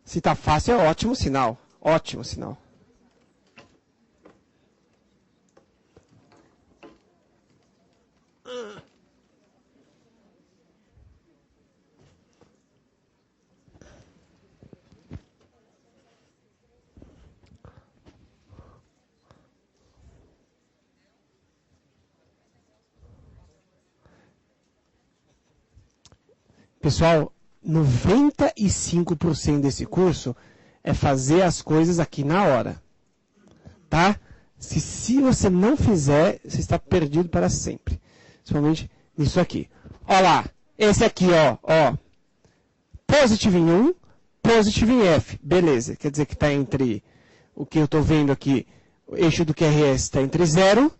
Se tá fácil, é ótimo sinal. Ótimo sinal. Pessoal, 95% desse curso é fazer as coisas aqui na hora. Tá? Se você não fizer, você está perdido para sempre. Principalmente nisso aqui. Olha lá, esse aqui, ó. Positivo em 1, positivo em F. Beleza, quer dizer que está entre o que eu estou vendo aqui, o eixo do QRS está entre 0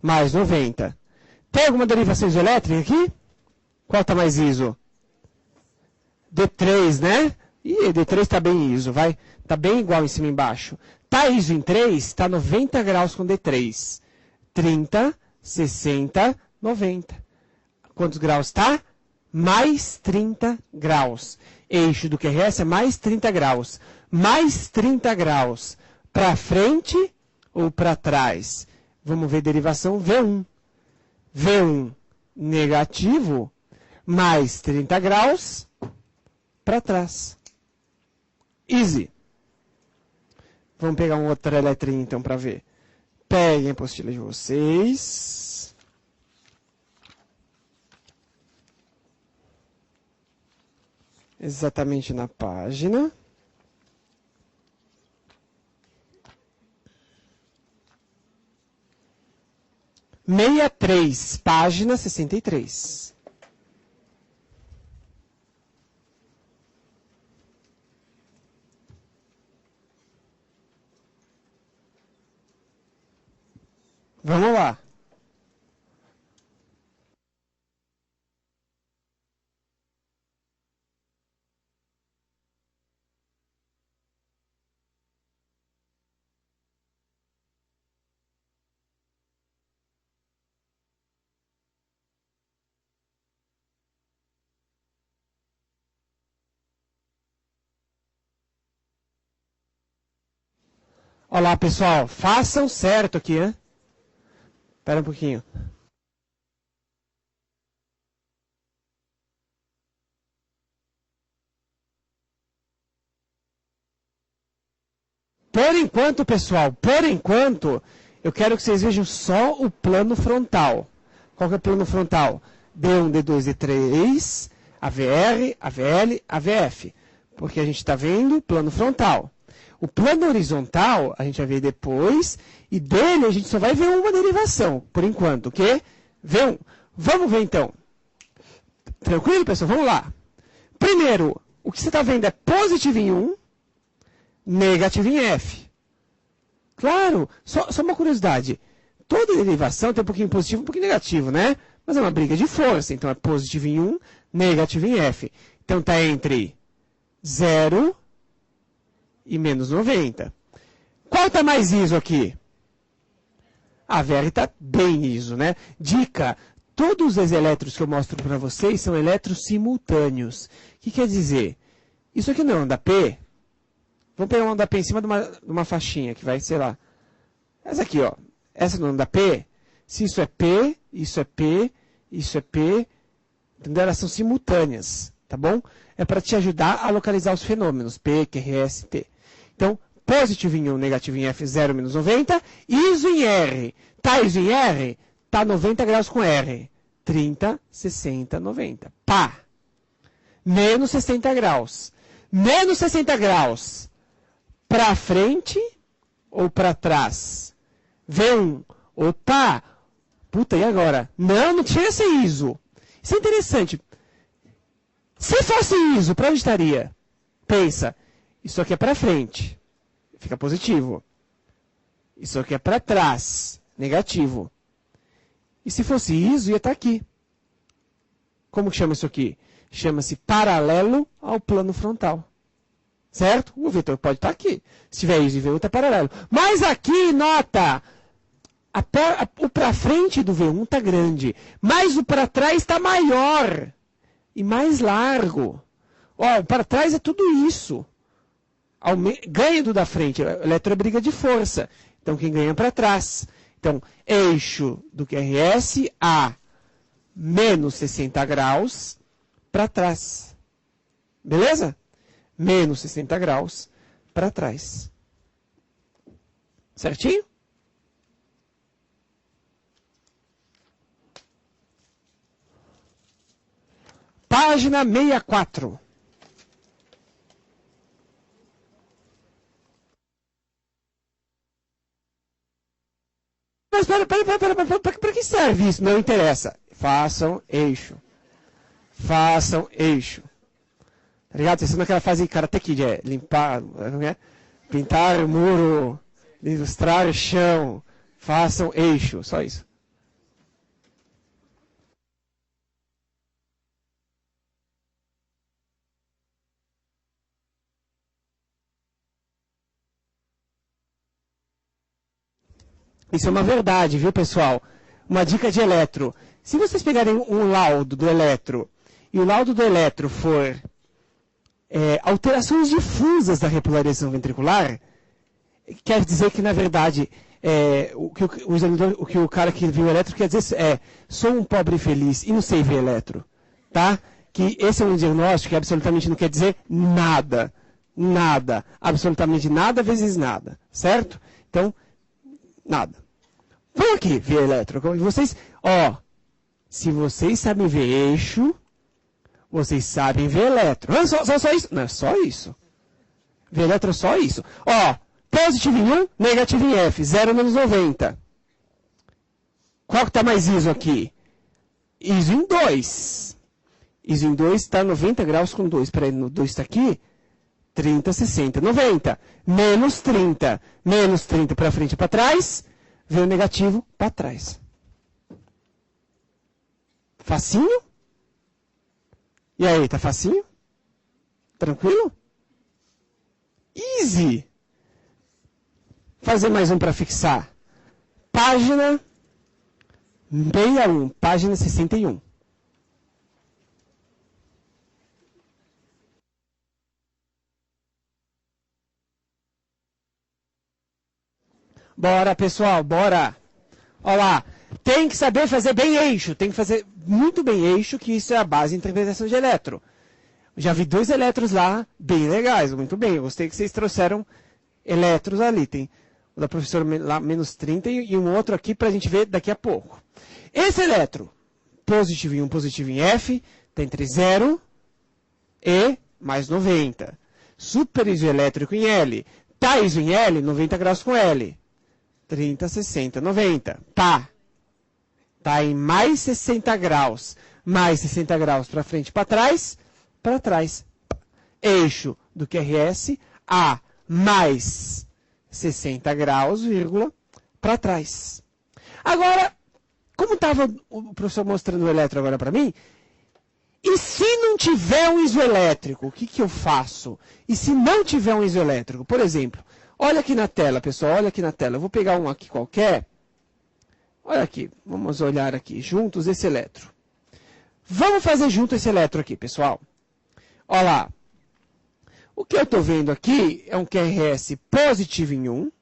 mais 90. Tem alguma derivação isoelétrica aqui? Qual está mais ISO? D3, né? Ih, D3 está bem ISO, vai. Está bem igual em cima e embaixo. Está ISO em 3, está 90 graus com D3. 30, 60, 90. Quantos graus está? mais 30 graus. Eixo do QRS é mais 30 graus. Mais 30 graus para frente ou para trás? Vamos ver derivação V1. V1 negativo, mais 30 graus para trás. Easy. Vamos pegar uma outra letrinha então para ver. Peguem a apostila de vocês. Exatamente na página. Meia três, página 63. Vamos lá. Olá, pessoal. Façam certo aqui, hein? Espera um pouquinho. Por enquanto, pessoal, eu quero que vocês vejam só o plano frontal. Qual que é o plano frontal? D1, D2, D3, AVR, AVL, AVF. Porque a gente está vendo o plano frontal. O plano horizontal, a gente vai ver depois, e dele a gente só vai ver uma derivação, por enquanto, ok? V1. Vamos ver então. Tranquilo, pessoal? Vamos lá. Primeiro, o que você está vendo é positivo em 1, negativo em F. Claro, só uma curiosidade. Toda derivação tem um pouquinho positivo e um pouquinho negativo, né? Mas é uma briga de força. Então é positivo em 1, negativo em F. Então está entre 0 e menos 90. Qual está mais ISO aqui? A VR está bem ISO, né? Dica, todos os elétrons que eu mostro para vocês são elétrons simultâneos. O que quer dizer? Isso aqui não é onda P. Vamos pegar uma onda P em cima de uma faixinha que vai, sei lá. Essa aqui, ó. Essa não é onda P. Se isso é P, isso é P, isso é P. Entendeu? Elas são simultâneas, tá bom? É para te ajudar a localizar os fenômenos. P, QRS, T. Então, positivo em 1, negativo em F, 0, menos 90. ISO em R. Tá ISO em R? Tá 90 graus com R. 30, 60, 90. Pá! Menos 60 graus. Menos 60 graus. Para frente ou para trás? V1. Opa! Puta, e agora? Não tinha esse ISO. Isso é interessante. Se fosse ISO, para onde estaria? Pensa. Isso aqui é para frente. Fica positivo. Isso aqui é para trás. Negativo. E se fosse ISO, ia estar aqui. Como que chama isso aqui? Chama-se paralelo ao plano frontal. Certo? O vetor pode estar aqui. Se tiver ISO e V1, está paralelo. Mas aqui, nota, o para frente do V1 está grande. Mas o para trás está maior. E mais largo. Ó, para trás é tudo isso. Ganha do da frente. Elétron é briga de força. Então, quem ganha para trás. Então, eixo do QRS a menos 60 graus para trás. Beleza? Menos 60 graus para trás. Certinho? Página 64. Mas para que serve isso? Não interessa. Façam eixo. Façam eixo. Tá ligado? Vocês estão naquela fase Karate Kid, limpar, pintar o muro, ilustrar o chão. Façam eixo, só isso. Isso é uma verdade, viu, pessoal? Uma dica de eletro. Se vocês pegarem um laudo do eletro e o laudo do eletro for alterações difusas da repolarização ventricular, quer dizer que, na verdade, o que o cara que viu o eletro quer dizer sou um pobre feliz e não sei ver eletro. Tá? Que esse é um diagnóstico que absolutamente não quer dizer nada. Nada. Absolutamente nada vezes nada. Certo? Então, nada. Vamos aqui ver eletro. Vocês, se vocês sabem ver eixo, vocês sabem ver eletro. Só isso? Não, é só isso. Ver eletro é só isso. Positivo em 1, negativo em F. 0 menos 90. Qual que está mais ISO aqui? ISO em 2. ISO em 2 está 90 graus com 2. Espera aí, no 2 está aqui. 30, 60, 90. Menos 30. Menos 30 para frente e para trás. Vê o negativo para trás. Facinho? E aí, tá facinho? Tranquilo? Easy! Fazer mais um para fixar. Página 61, página 61. Bora, pessoal, bora. Olha lá. Tem que saber fazer bem eixo. Tem que fazer muito bem eixo, que isso é a base de interpretação de eletro. Já vi 2 eletros lá, bem legais, muito bem. Eu gostei que vocês trouxeram eletros ali. Tem o da professora lá, menos 30, e um outro aqui para a gente ver daqui a pouco. Esse eletro, positivo em 1, positivo em F, está entre 0 e mais 90. Super isoelétrico em L. Tá iso em L, 90 graus com L. 30, 60, 90. Tá em mais 60 graus. Mais 60 graus para frente e para trás. Para trás. Eixo do QRS a mais 60 graus, vírgula, para trás. Agora, como estava o professor mostrando o eletro agora para mim, e se não tiver um isoelétrico, o que eu faço? E se não tiver um isoelétrico? Por exemplo, olha aqui na tela, pessoal, olha aqui na tela. Eu vou pegar um aqui qualquer. Olha aqui, vamos olhar aqui juntos esse eletro. Vamos fazer junto esse eletro aqui, pessoal. Olha lá. O que eu estou vendo aqui é um QRS positivo em 1,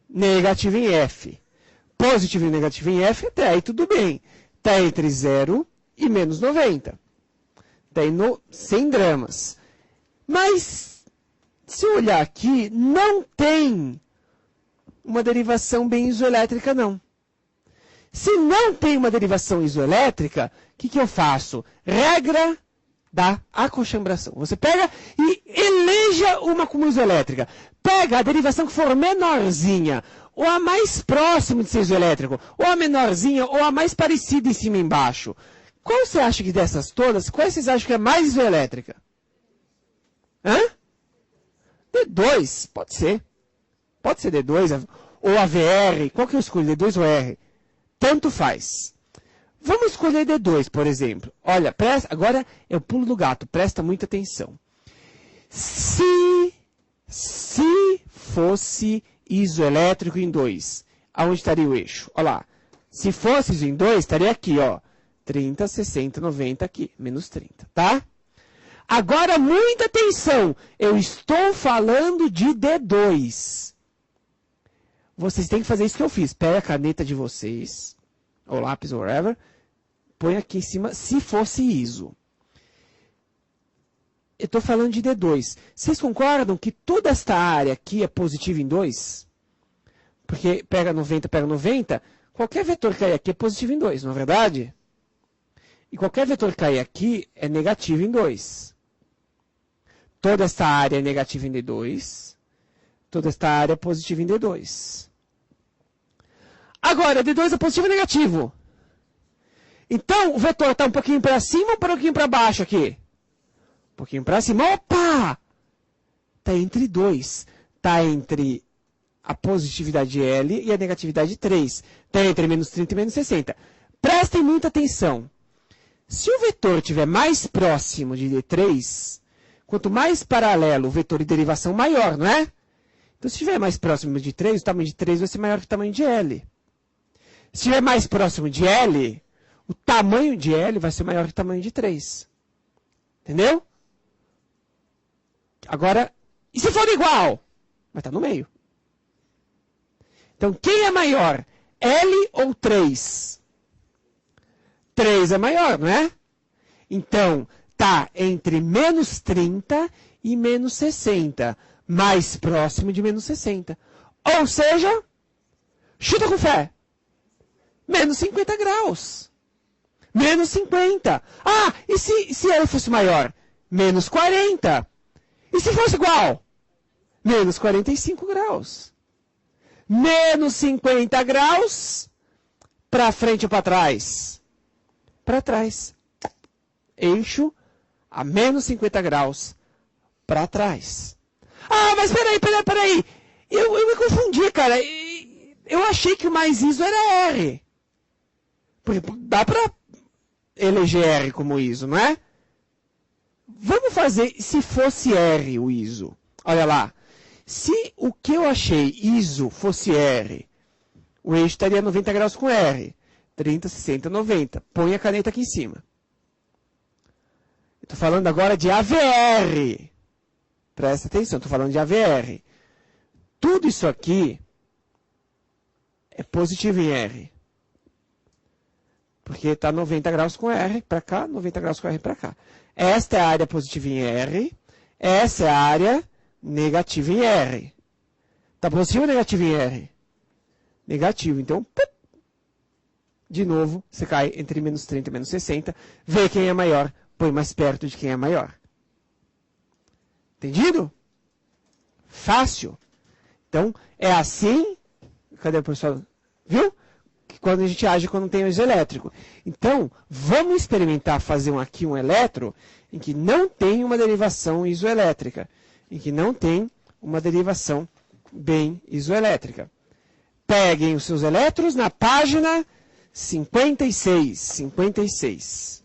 negativo em F. Positivo e negativo em F, até aí tudo bem. Está entre 0 e menos 90. Está aí sem dramas. Mas, se eu olhar aqui, não tem uma derivação bem isoelétrica, não. Se não tem uma derivação isoelétrica, o que eu faço? Regra da acochambração. Você pega e eleja uma como isoelétrica. Pega a derivação que for menorzinha, ou a mais próxima de ser isoelétrico, ou a menorzinha, ou a mais parecida em cima e embaixo. Qual você acha que dessas todas, qual vocês acham que é mais isoelétrica? Hã? D2, pode ser. Pode ser D2, ou a VR. Qual que eu escolho, D2 ou R? Tanto faz. Vamos escolher D2, por exemplo. Olha, agora é o pulo do gato, presta muita atenção. Se fosse isoelétrico em 2, aonde estaria o eixo? Olha lá. Se fosse iso em 2, estaria aqui, ó. 30, 60, 90 aqui, menos 30, tá? Agora, muita atenção. Eu estou falando de D2. Vocês têm que fazer isso que eu fiz. Pega a caneta de vocês, ou lápis, ou whatever, põe aqui em cima, se fosse ISO. Eu estou falando de D2. Vocês concordam que toda esta área aqui é positiva em 2? Porque pega 90, qualquer vetor que cair aqui é positivo em 2, não é verdade? E qualquer vetor que cair aqui é negativo em 2. Toda esta área é negativa em D2. Toda esta área é positiva em D2. Agora, D2 é positivo ou negativo? Então, o vetor está um pouquinho para cima ou um pouquinho para baixo aqui? Um pouquinho para cima. Opa! Está entre 2. Está entre a positividade L e a negatividade 3. Está entre menos 30 e menos 60. Prestem muita atenção. Se o vetor estiver mais próximo de D3, quanto mais paralelo o vetor de derivação, maior, não é? Então, se estiver mais próximo de 3, o tamanho de 3 vai ser maior que o tamanho de L. Se estiver mais próximo de L, o tamanho de L vai ser maior que o tamanho de 3. Entendeu? Agora, e se for igual? Vai estar no meio. Então, quem é maior? L ou 3? 3 é maior, não é? Então, tá entre menos 30 e menos 60. Mais próximo de menos 60. Ou seja, chuta com fé. Menos 50 graus. Menos 50. Ah, e se ela fosse maior? Menos 40. E se fosse igual? Menos 45 graus. Menos 50 graus. Para frente ou para trás? Para trás. Eixo a menos 50 graus para trás. Ah, mas peraí. Eu me confundi, cara. Eu achei que o mais ISO era R. Porque dá para eleger R como ISO, não é? Vamos fazer se fosse R o ISO. Olha lá. Se o que eu achei ISO fosse R, o eixo estaria 90 graus com R. 30, 60, 90. Põe a caneta aqui em cima. Estou falando agora de AVR. Presta atenção, estou falando de AVR. Tudo isso aqui é positivo em R. Porque está 90 graus com R para cá, 90 graus com R para cá. Esta é a área positiva em R. Essa é a área negativa em R. Está positivo ou negativo em R? Negativo. Então, de novo, você cai entre menos 30 e menos 60. Vê quem é maior. Põe mais perto de quem é maior. Entendido? Fácil. Então, é assim. Cadê o professor? Viu? Que quando a gente age quando tem o isoelétrico. Então, vamos experimentar fazer aqui um elétron em que não tem uma derivação isoelétrica. Em que não tem uma derivação bem isoelétrica. Peguem os seus elétrons na página 56. 56.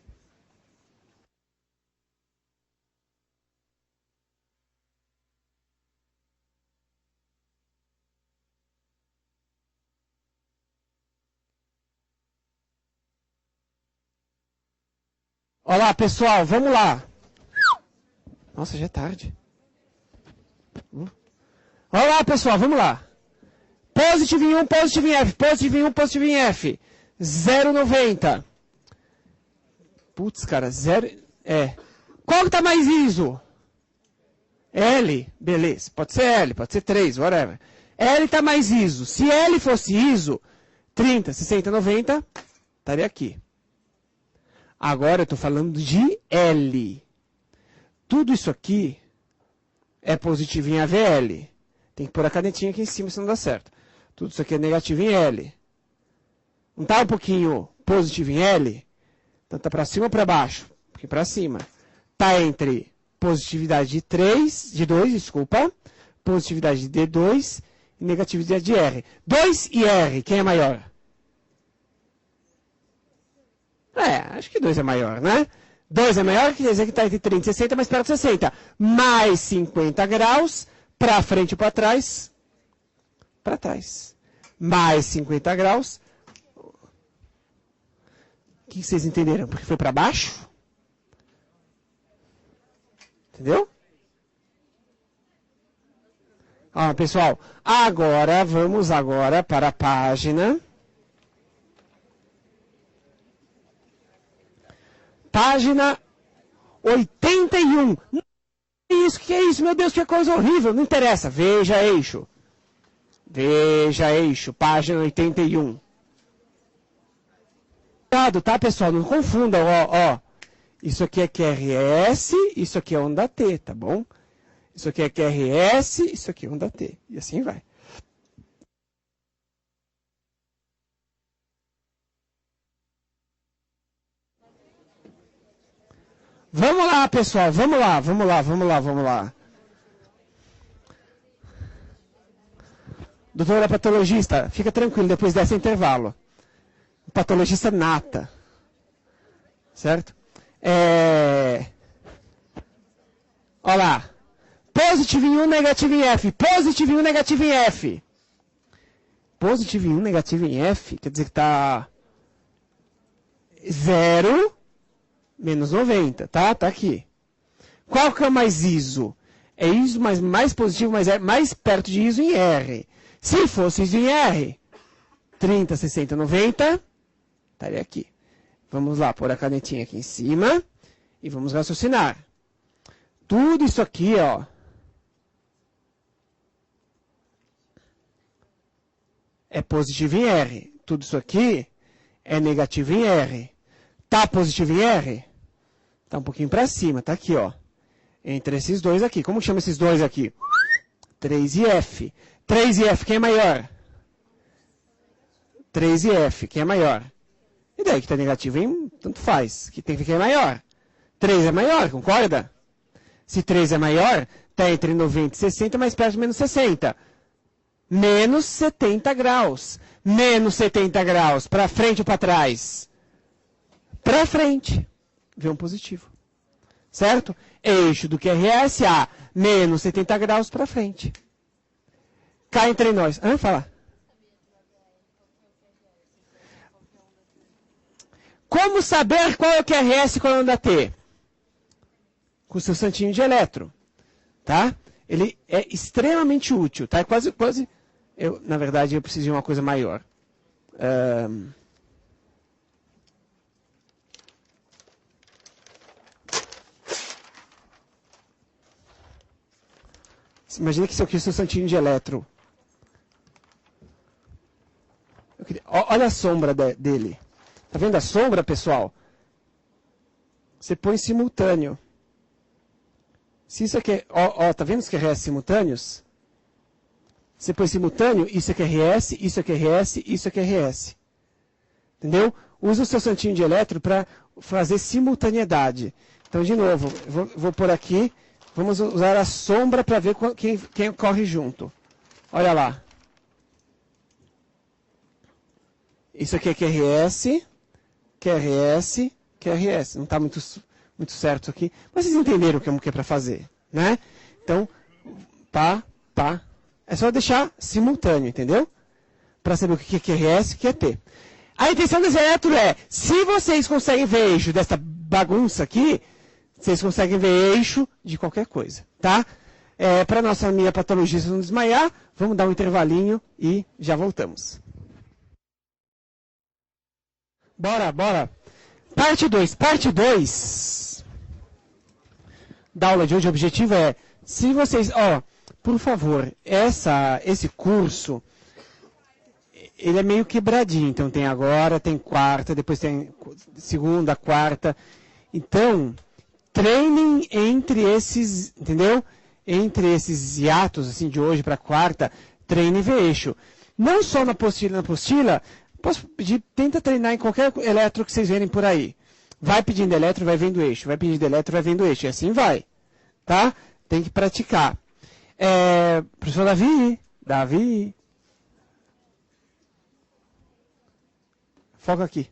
Olá, pessoal, vamos lá. Nossa, já é tarde. Olá, pessoal, vamos lá. Positivo em 1, positivo em F. Positivo em 1, positivo em F. 0,90. Putz, cara, 0... Qual que tá mais ISO? L. Beleza. Pode ser L, pode ser 3, whatever. L tá mais ISO. Se L fosse ISO, 30, 60, 90, estaria aqui. Agora eu estou falando de L. Tudo isso aqui é positivo em AVL. Tem que pôr a canetinha aqui em cima, senão não dá certo. Tudo isso aqui é negativo em L. Não está um pouquinho positivo em L? Então está para cima ou para baixo? Um pouquinho para cima. Está entre positividade de 2, positividade de D2 e negatividade de R. 2 e R, quem é maior? Acho que 2 é maior, né? 2 é maior, quer dizer que está entre 30 e 60, mais perto de 60. Mais 50 graus, para frente e para trás. Para trás. Mais 50 graus. O que vocês entenderam? Porque foi para baixo? Entendeu? Pessoal, vamos para a página... Página 81. Que é isso, meu Deus, que coisa horrível. Não interessa. Veja eixo. Veja eixo, página 81. Cuidado, tá, pessoal? Não confundam, ó. Isso aqui é QRS, isso aqui é onda T, tá bom? Isso aqui é QRS, isso aqui é onda T. E assim vai. Vamos lá, pessoal, vamos lá. Doutora patologista, fica tranquilo, depois desse intervalo. Patologista nata. Certo? Olha lá. Positivo em 1, negativo em F. Positivo em 1, negativo em F. Positivo em 1, negativo em F, quer dizer que está 0... menos 90, tá? Tá aqui. Qual que é o mais ISO? É ISO mais positivo, mas é mais perto de ISO em R. Se fosse ISO em R, 30, 60, 90, estaria aqui. Vamos lá, pôr a canetinha aqui em cima e vamos raciocinar. Tudo isso aqui, ó, é positivo em R. Tudo isso aqui é negativo em R. Tá positivo em R? Tá um pouquinho para cima, tá aqui, ó. Entre esses dois aqui. Como chama esses dois aqui? 3 e F. 3 e F, quem é maior? 3 e F, quem é maior? E daí que tá negativo em, tanto faz. Que tem que ficar maior. 3 é maior, concorda? Se 3 é maior, tá entre 90 e 60, mais perto de menos 60. Menos 70 graus. Menos 70 graus. Para frente ou para trás? Para frente. Vê um positivo. Certo? Eixo do QRS a menos 70 graus para frente. Cá entre nós. Fala. Como saber qual é o QRS e qual é o onda T? Com o seu santinho de eletro. Tá? Ele é extremamente útil. Tá? É quase... na verdade, eu preciso de uma coisa maior. Imagina que isso aqui é o seu santinho de eletro. Olha a sombra dele. Tá vendo a sombra, pessoal? Você põe simultâneo. Se isso aqui é... tá vendo os QRS simultâneos? Você põe simultâneo, isso é QRS, isso é QRS, isso é QRS. Entendeu? Usa o seu santinho de eletro para fazer simultaneidade. Então, de novo, vou pôr aqui, vamos usar a sombra para ver quem corre junto. Olha lá. Isso aqui é QRS, QRS, QRS. Não está muito certo aqui, mas vocês entenderam o que é para fazer, né? Então, pá. É só deixar simultâneo, entendeu? Para saber o que é QRS e o que é T. A intenção desse eletro é, se vocês conseguem ver eixo dessa bagunça aqui, vocês conseguem ver eixo de qualquer coisa, tá? Para nossa amiga patologista não desmaiar, vamos dar um intervalinho e já voltamos. Bora. Parte 2. Parte 2 da aula de hoje, o objetivo é, se vocês... por favor, esse curso, ele é meio quebradinho. Então, tem agora, tem quarta, depois tem segunda, quarta. Então, treinem entre esses, entendeu? Entre esses hiatos, assim, de hoje para quarta, treine e vê eixo. Não só na apostila, posso pedir, tenta treinar em qualquer eletro que vocês verem por aí. Vai pedindo eletro, vai vendo eixo. Vai pedindo eletro, vai vendo eixo. E assim vai. Tá? Tem que praticar. Professor Davi. Foca aqui.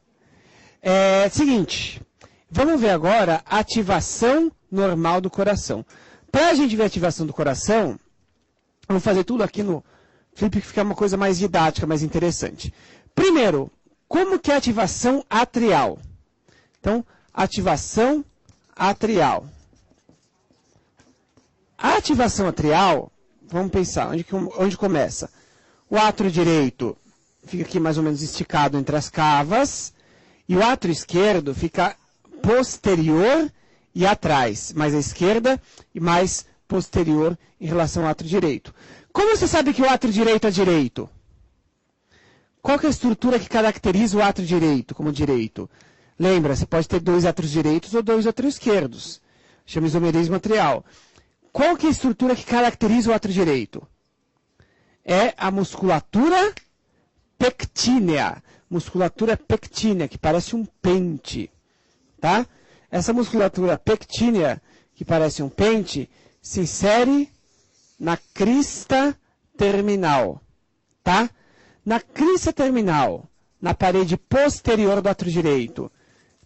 Seguinte, vamos ver agora a ativação normal do coração. Para a gente ver a ativação do coração, vamos fazer tudo aqui no Flip que fica uma coisa mais didática, mais interessante. Primeiro, como que é a ativação atrial? Então, ativação atrial. A ativação atrial, vamos pensar, onde começa? O átrio direito fica aqui mais ou menos esticado entre as cavas, e o átrio esquerdo fica posterior e atrás, mais à esquerda e mais posterior em relação ao átrio direito. Como você sabe que o átrio direito é direito? Qual que é a estrutura que caracteriza o átrio direito como direito? Lembra, você pode ter 2 átrios direitos ou 2 átrios esquerdos. Chama isomerismo atrial. Qual que é a estrutura que caracteriza o átrio direito? É a musculatura pectínea. Musculatura pectínea, que parece um pente. Tá? Essa musculatura pectínea, que parece um pente, se insere na crista terminal. Tá? Na crista terminal, na parede posterior do átrio direito,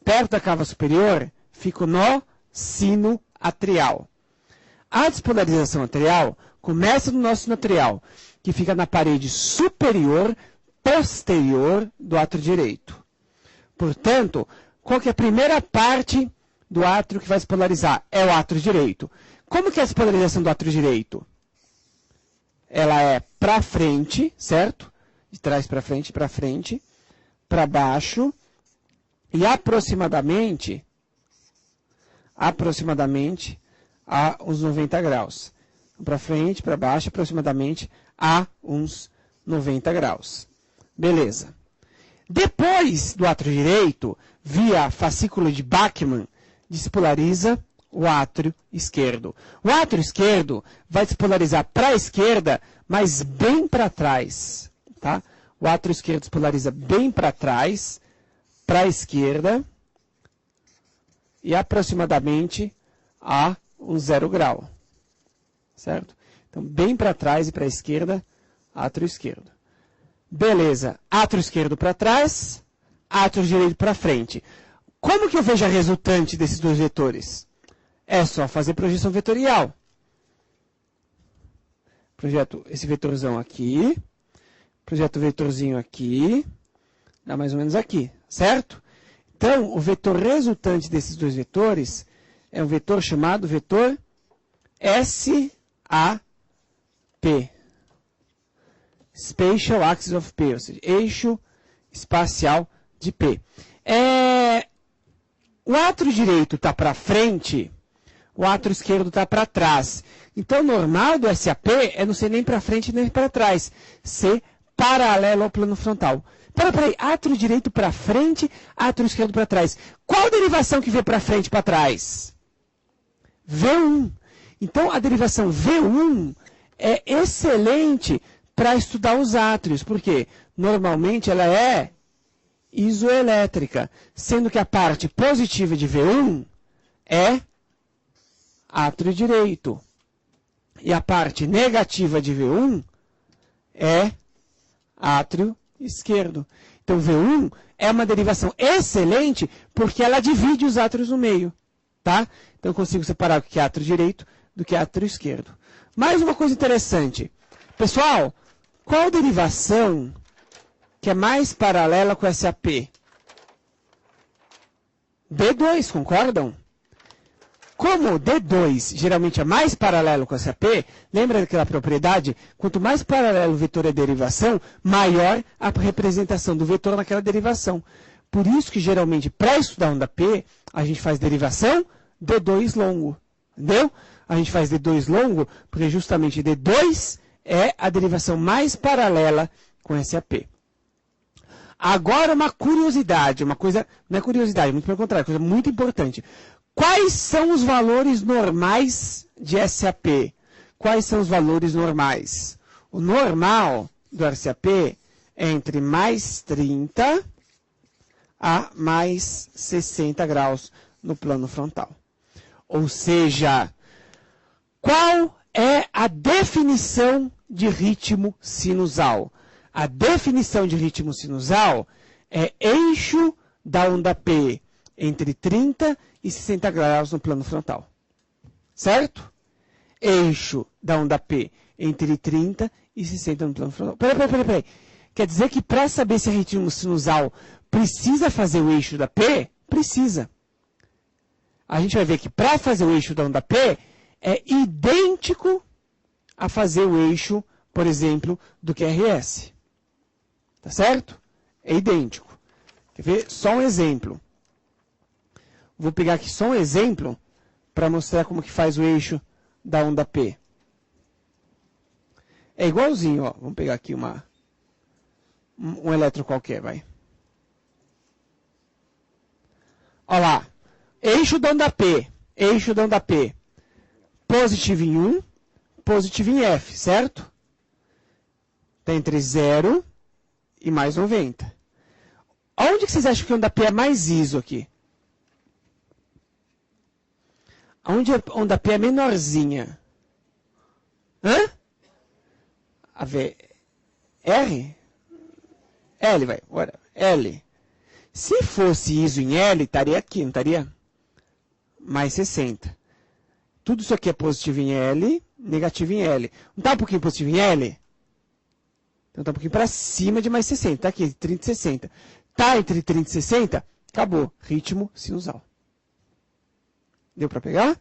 perto da cava superior, fica o nó sino atrial. A despolarização atrial começa no nó sino atrial, que fica na parede superior posterior do átrio direito. Portanto, qual que é a primeira parte do átrio que vai se polarizar? É o átrio direito. Como que é essa polarização do átrio direito? Ela é para frente, certo? De trás para frente, para baixo, e aproximadamente a uns 90 graus. Para frente, para baixo, aproximadamente a uns 90 graus. Beleza. Depois do átrio direito, via fascículo de Bachmann, despolariza o átrio esquerdo. O átrio esquerdo vai despolarizar para a esquerda, mas bem para trás. Tá? O átrio esquerdo despolariza bem para trás, para a esquerda, e aproximadamente a um 0 grau. Certo? Então, bem para trás e para a esquerda, átrio esquerdo. Beleza. Átrio esquerdo para trás, átrio direito para frente. Como que eu vejo a resultante desses dois vetores? É só fazer projeção vetorial. Projeto esse vetorzão aqui, projeto o vetorzinho aqui, dá mais ou menos aqui, certo? Então, o vetor resultante desses dois vetores é um vetor chamado vetor SAP. Spatial Axis of P, ou seja, eixo espacial de P. O átrio direito está para frente, o átrio esquerdo está para trás. Então, o normal do SAP é não ser nem para frente nem para trás, ser paralelo ao plano frontal. Peraí, átrio direito para frente, átrio esquerdo para trás. Qual derivação que vê para frente e para trás? V1. Então, a derivação V1 é excelente para estudar os átrios, porque normalmente ela é isoelétrica, sendo que a parte positiva de V1 é átrio direito. E a parte negativa de V1 é átrio esquerdo. Então, V1 é uma derivação excelente porque ela divide os átrios no meio. Tá? Então, eu consigo separar o que é átrio direito do que é átrio esquerdo. Mais uma coisa interessante. Pessoal, qual derivação que é mais paralela com SAP? D2, concordam? Como D2 geralmente é mais paralelo com SAP, lembra daquela propriedade? Quanto mais paralelo o vetor é derivação, maior a representação do vetor naquela derivação. Por isso que geralmente, para estudar onda P, a gente faz derivação D2 longo. Entendeu? A gente faz D2 longo, porque justamente D2 é a derivação mais paralela com SAP. Agora uma curiosidade, uma coisa, não é curiosidade, muito pelo contrário, coisa muito importante. Quais são os valores normais de SAP? Quais são os valores normais? O normal do SAP é entre mais 30 a mais 60 graus no plano frontal. Ou seja, qual é a definição de ritmo sinusal? A definição de ritmo sinusal é eixo da onda P entre 30 e 60 graus no plano frontal. Certo? Eixo da onda P entre 30 e 60 no plano frontal. Peraí. Quer dizer que para saber se é ritmo sinusal precisa fazer o eixo da P? Precisa. A gente vai ver que para fazer o eixo da onda P é idêntico a fazer o eixo, por exemplo, do QRS. Tá certo? É idêntico. Quer ver? Só um exemplo. Vou pegar aqui só um exemplo para mostrar como que faz o eixo da onda P. É igualzinho, ó. Vamos pegar aqui um elétron qualquer, vai. Olha lá. Eixo da onda P. Eixo da onda P. Positivo em 1, positivo em F, certo? Está entre 0 e mais 90. Onde que vocês acham que a onda P é mais ISO aqui? Onde a onda P é menorzinha? Hã? A ver. R? L, vai. Bora. L. Se fosse ISO em L, estaria aqui, não estaria? Mais 60. Tudo isso aqui é positivo em L, negativo em L. Não está um pouquinho positivo em L? Então está um pouquinho para cima de mais 60. Está aqui, 30 e 60. Está entre 30 e 60? Acabou. Ritmo sinusal. Deu para pegar?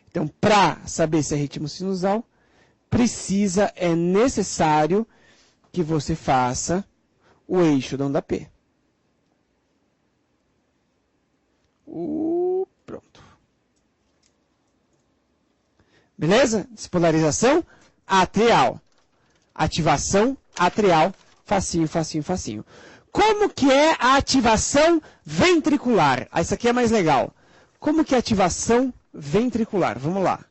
Então, para saber se é ritmo sinusal, é necessário que você faça o eixo da onda P. Pronto. Beleza? Despolarização atrial. Ativação atrial. Facinho, facinho, facinho. Como que é a ativação ventricular? Ah, isso aqui é mais legal. Como que é a ativação ventricular? Vamos lá.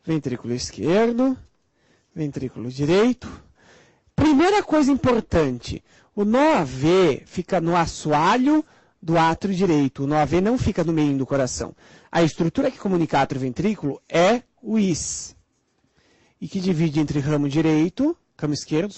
Ventrículo esquerdo, ventrículo direito. Primeira coisa importante, o nó AV fica no assoalho do átrio direito. O nó AV não fica no meio do coração. A estrutura que comunica átrio e ventrículo é o IS. E que divide entre ramo esquerdo,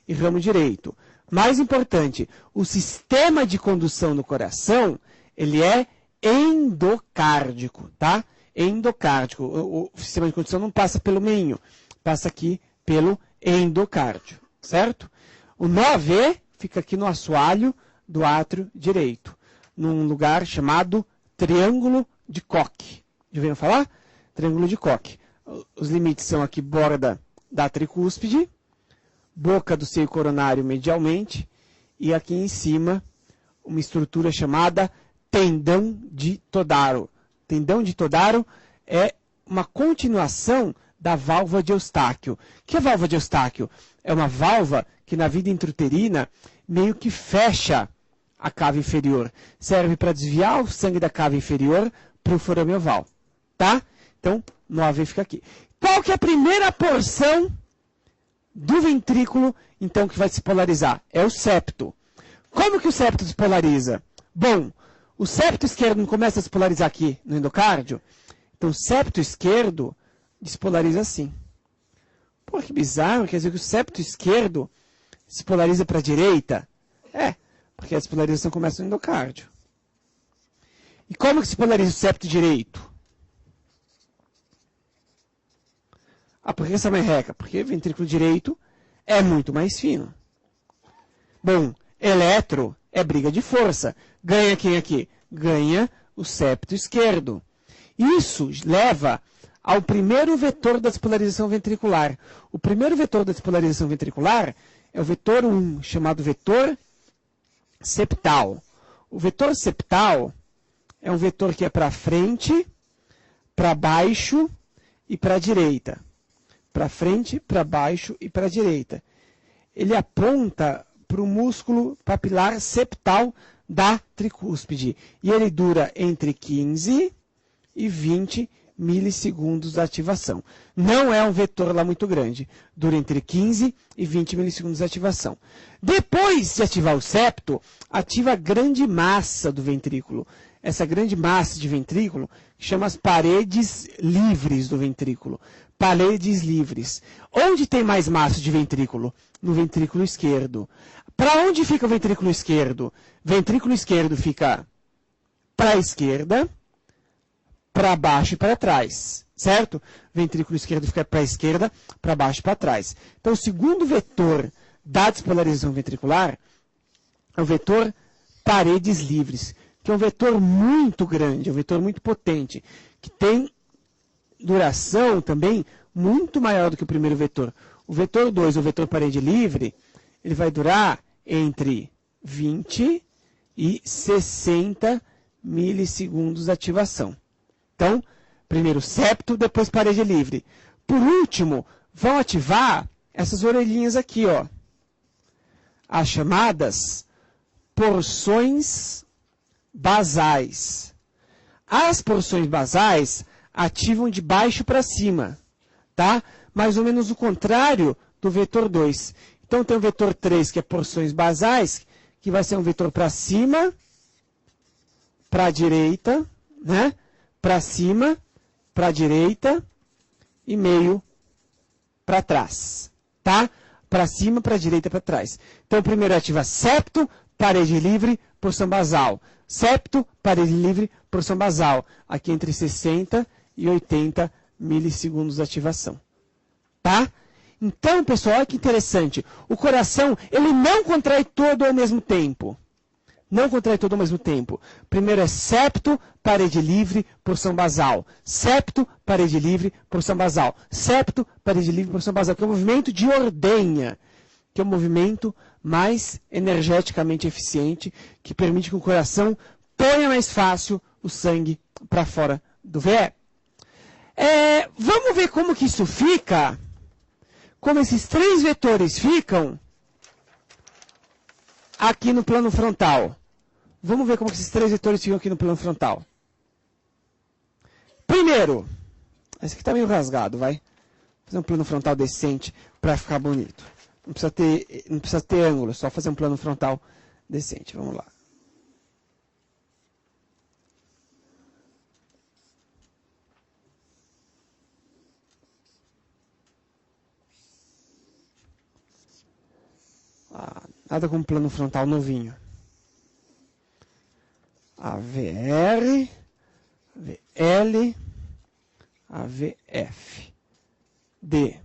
e ramo direito. Mais importante, o sistema de condução no coração, ele é endocárdico, tá? Endocárdico. O sistema de condução não passa pelo meio, passa aqui pelo endocárdio, certo? O nó AV fica aqui no assoalho do átrio direito, num lugar chamado triângulo de Koch. Já ouviram falar? Triângulo de Koch. Os limites são aqui borda da tricúspide, boca do seio coronário medialmente, e aqui em cima uma estrutura chamada tendão de Todaro. Tendão de Todaro é uma continuação da válvula de Eustáquio. O que é a válvula de Eustáquio? É uma válvula que na vida intrauterina meio que fecha a cava inferior. Serve para desviar o sangue da cava inferior para o forame oval. Tá? Então, no AV fica aqui. Qual que é a primeira porção do ventrículo, então, que vai se polarizar? É o septo. Como que o septo se polariza? Bom, o septo esquerdo não começa a se polarizar aqui no endocárdio? Então, o septo esquerdo despolariza assim. Pô, que bizarro, quer dizer que o septo esquerdo se polariza para a direita? É, porque a despolarização começa no endocárdio. E como que se polariza o septo direito? Ah, por que essa merreca? Porque o ventrículo direito é muito mais fino. Bom, eletro é briga de força. Ganha quem aqui? Ganha o septo esquerdo. Isso leva ao primeiro vetor da despolarização ventricular. O primeiro vetor da despolarização ventricular é o vetor 1, chamado vetor septal. O vetor septal é um vetor que é para frente, para baixo e para a direita. Para frente, para baixo e para a direita. Ele aponta para o músculo papilar septal da tricúspide. E ele dura entre 15 e 20 milissegundos da ativação. Não é um vetor lá muito grande. Dura entre 15 e 20 milissegundos da ativação. Depois de ativar o septo, ativa a grande massa do ventrículo. Essa grande massa de ventrículo chama as paredes livres do ventrículo. Paredes livres. Onde tem mais massa de ventrículo? No ventrículo esquerdo. Para onde fica o ventrículo esquerdo? Ventrículo esquerdo fica para a esquerda, para baixo e para trás, certo? Ventrículo esquerdo fica para a esquerda, para baixo e para trás. Então, o segundo vetor da despolarização ventricular é o vetor paredes livres, que é um vetor muito grande, é um vetor muito potente, que tem duração também muito maior do que o primeiro vetor. O vetor 2, o vetor parede livre, ele vai durar entre 20 e 60 milissegundos de ativação. Então, primeiro septo, depois parede livre. Por último, vão ativar essas orelhinhas aqui, ó. As chamadas porções basais. As porções basais ativam de baixo para cima, tá? Mais ou menos o contrário do vetor 2. Então, tem o vetor 3, que é porções basais, que vai ser um vetor para cima, para a direita, né? Para cima, para a direita e meio para trás, tá? Para cima, para a direita e para trás. Então, primeiro ativa septo, parede livre, porção basal. Septo, parede livre, porção basal. Aqui entre 60 e 80 milissegundos de ativação. Tá? Então, pessoal, olha que interessante. O coração, ele não contrai todo ao mesmo tempo. Não contrai todo ao mesmo tempo. Primeiro é septo, parede livre, porção basal. Septo, parede livre, porção basal. Septo, parede livre, porção basal. Que é um movimento de ordenha. Que é um movimento mais energeticamente eficiente, que permite que o coração ponha mais fácil o sangue para fora do VE. Vamos ver como que isso fica. Como esses três vetores ficam aqui no plano frontal. Vamos ver como que esses três vetores ficam aqui no plano frontal. Primeiro, esse aqui está meio rasgado, vai. Vou fazer um plano frontal decente para ficar bonito. Não precisa ter ângulo, só fazer um plano frontal decente. Vamos lá. Nada como plano frontal novinho. AVR, VL, AVF, D.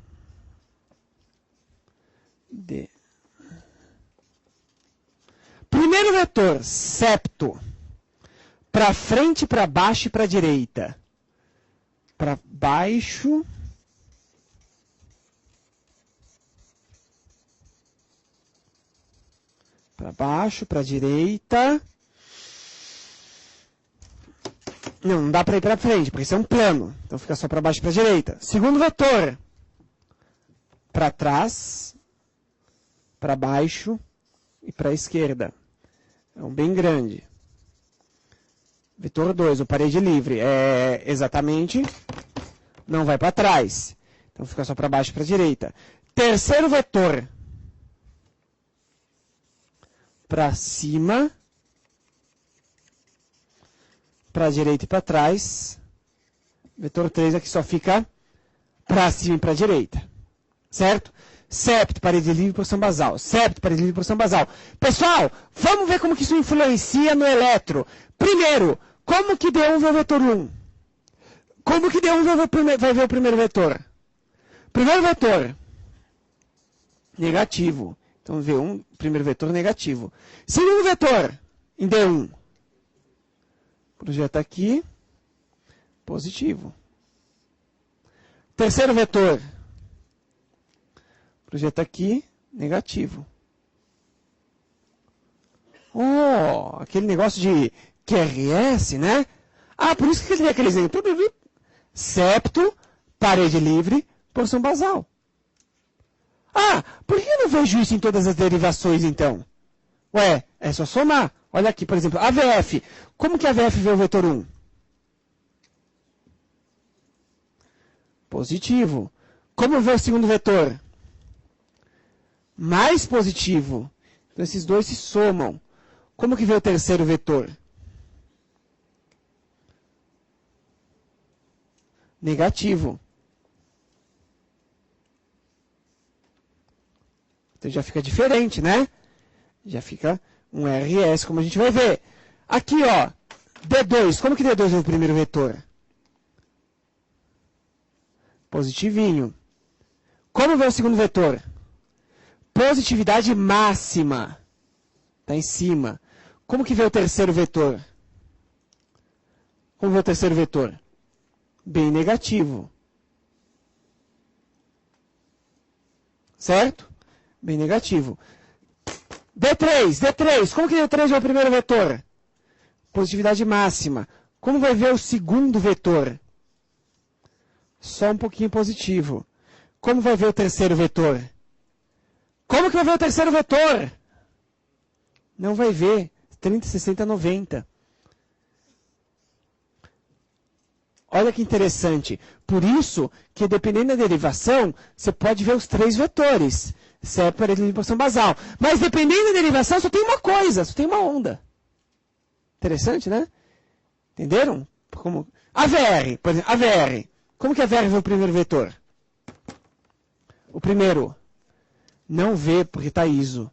Primeiro vetor, septo. Para frente, para baixo e para direita. Para baixo. Para baixo, para direita. Não dá para ir para frente, porque isso é um plano. Então fica só para baixo e para direita. Segundo vetor. Para trás, para baixo e para a esquerda. É um bem grande. Vetor 2, o parede livre. Exatamente, não vai para trás. Então fica só para baixo e para a direita. Terceiro vetor. Para cima, para a direita e para trás. Vetor 3 aqui só fica para cima e para a direita. Certo? Septo, parede livre, porção basal. Septo, parede livre, porção basal. Pessoal, vamos ver como que isso influencia no eletro. Primeiro, como que D1 vê o vetor 1? Como que D1 vai ver o primeiro vetor? Primeiro vetor, negativo. Então, V1, primeiro vetor negativo. Segundo vetor, em D1. Projeta aqui, positivo. Terceiro vetor, projeta aqui, negativo. Aquele negócio de QRS, né? Por isso que ele tem aquele exemplo. Septo, parede livre, porção basal. Por que eu não vejo isso em todas as derivações, então? É só somar. Olha aqui, por exemplo, AVF. Como que a AVF vê o vetor 1? Positivo. Como vê o segundo vetor? Mais positivo. Então, esses dois se somam. Como que vê o terceiro vetor? Negativo. Então já fica diferente, né? Já fica um RS, como a gente vai ver. Aqui, D2. Como que D2 é o primeiro vetor? Positivinho. Como vê o segundo vetor? Positividade máxima. Está em cima. Como que vê o terceiro vetor? Como vê o terceiro vetor? Bem negativo. Certo? Bem negativo. D3. Como que D3 é o primeiro vetor? Positividade máxima. Como vai ver o segundo vetor? Só um pouquinho positivo. Como vai ver o terceiro vetor? Como que vai ver o terceiro vetor? Não vai ver. 30, 60, 90. Olha que interessante. Por isso que, dependendo da derivação, você pode ver os três vetores. Septo, parede livre, porção basal. Mas, dependendo da derivação, só tem uma coisa, só tem uma onda. Interessante, né? Entenderam? Como... AVR, por exemplo, AVR. Como que a AVR vê o primeiro vetor? O primeiro não vê, porque está ISO.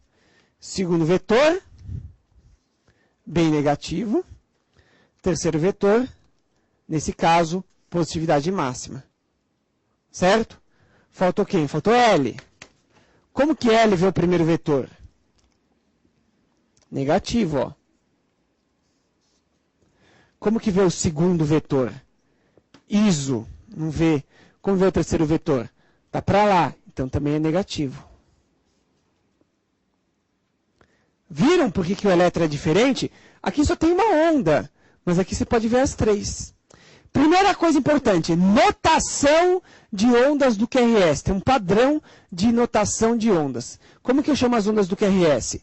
Segundo vetor, bem negativo. Terceiro vetor, nesse caso, Positividade máxima. Certo? Faltou quem? Faltou L. Como que L vê o primeiro vetor? Negativo, ó. Como que vê o segundo vetor? ISO. Não vê. Como vê o terceiro vetor? Tá para lá. Então também é negativo. Viram por que o elétron é diferente? Aqui só tem uma onda. Mas aqui você pode ver as três. Primeira coisa importante. Notação de ondas do QRS. Tem um padrão de notação de ondas. Como que eu chamo as ondas do QRS?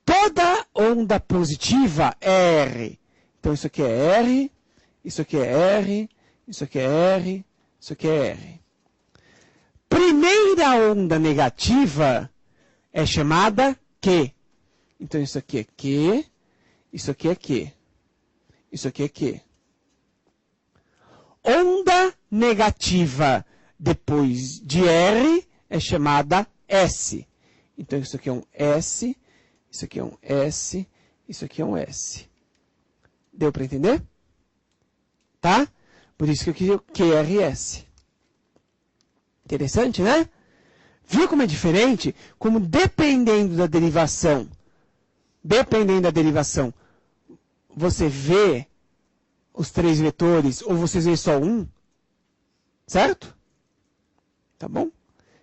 Toda onda positiva é R. Então isso aqui é R, isso aqui é R, isso aqui é R, isso aqui é R. Primeira onda negativa é chamada Q. Então isso aqui é Q, isso aqui é Q, isso aqui é Q. Onda negativa depois de R é chamada S. Então isso aqui é um S, isso aqui é um S, isso aqui é um S. Deu para entender? Tá? Por isso que eu quis o QRS. Interessante, né? Viu como é diferente? Como dependendo da derivação, você vê os três vetores ou você vê só um, certo? Tá bom?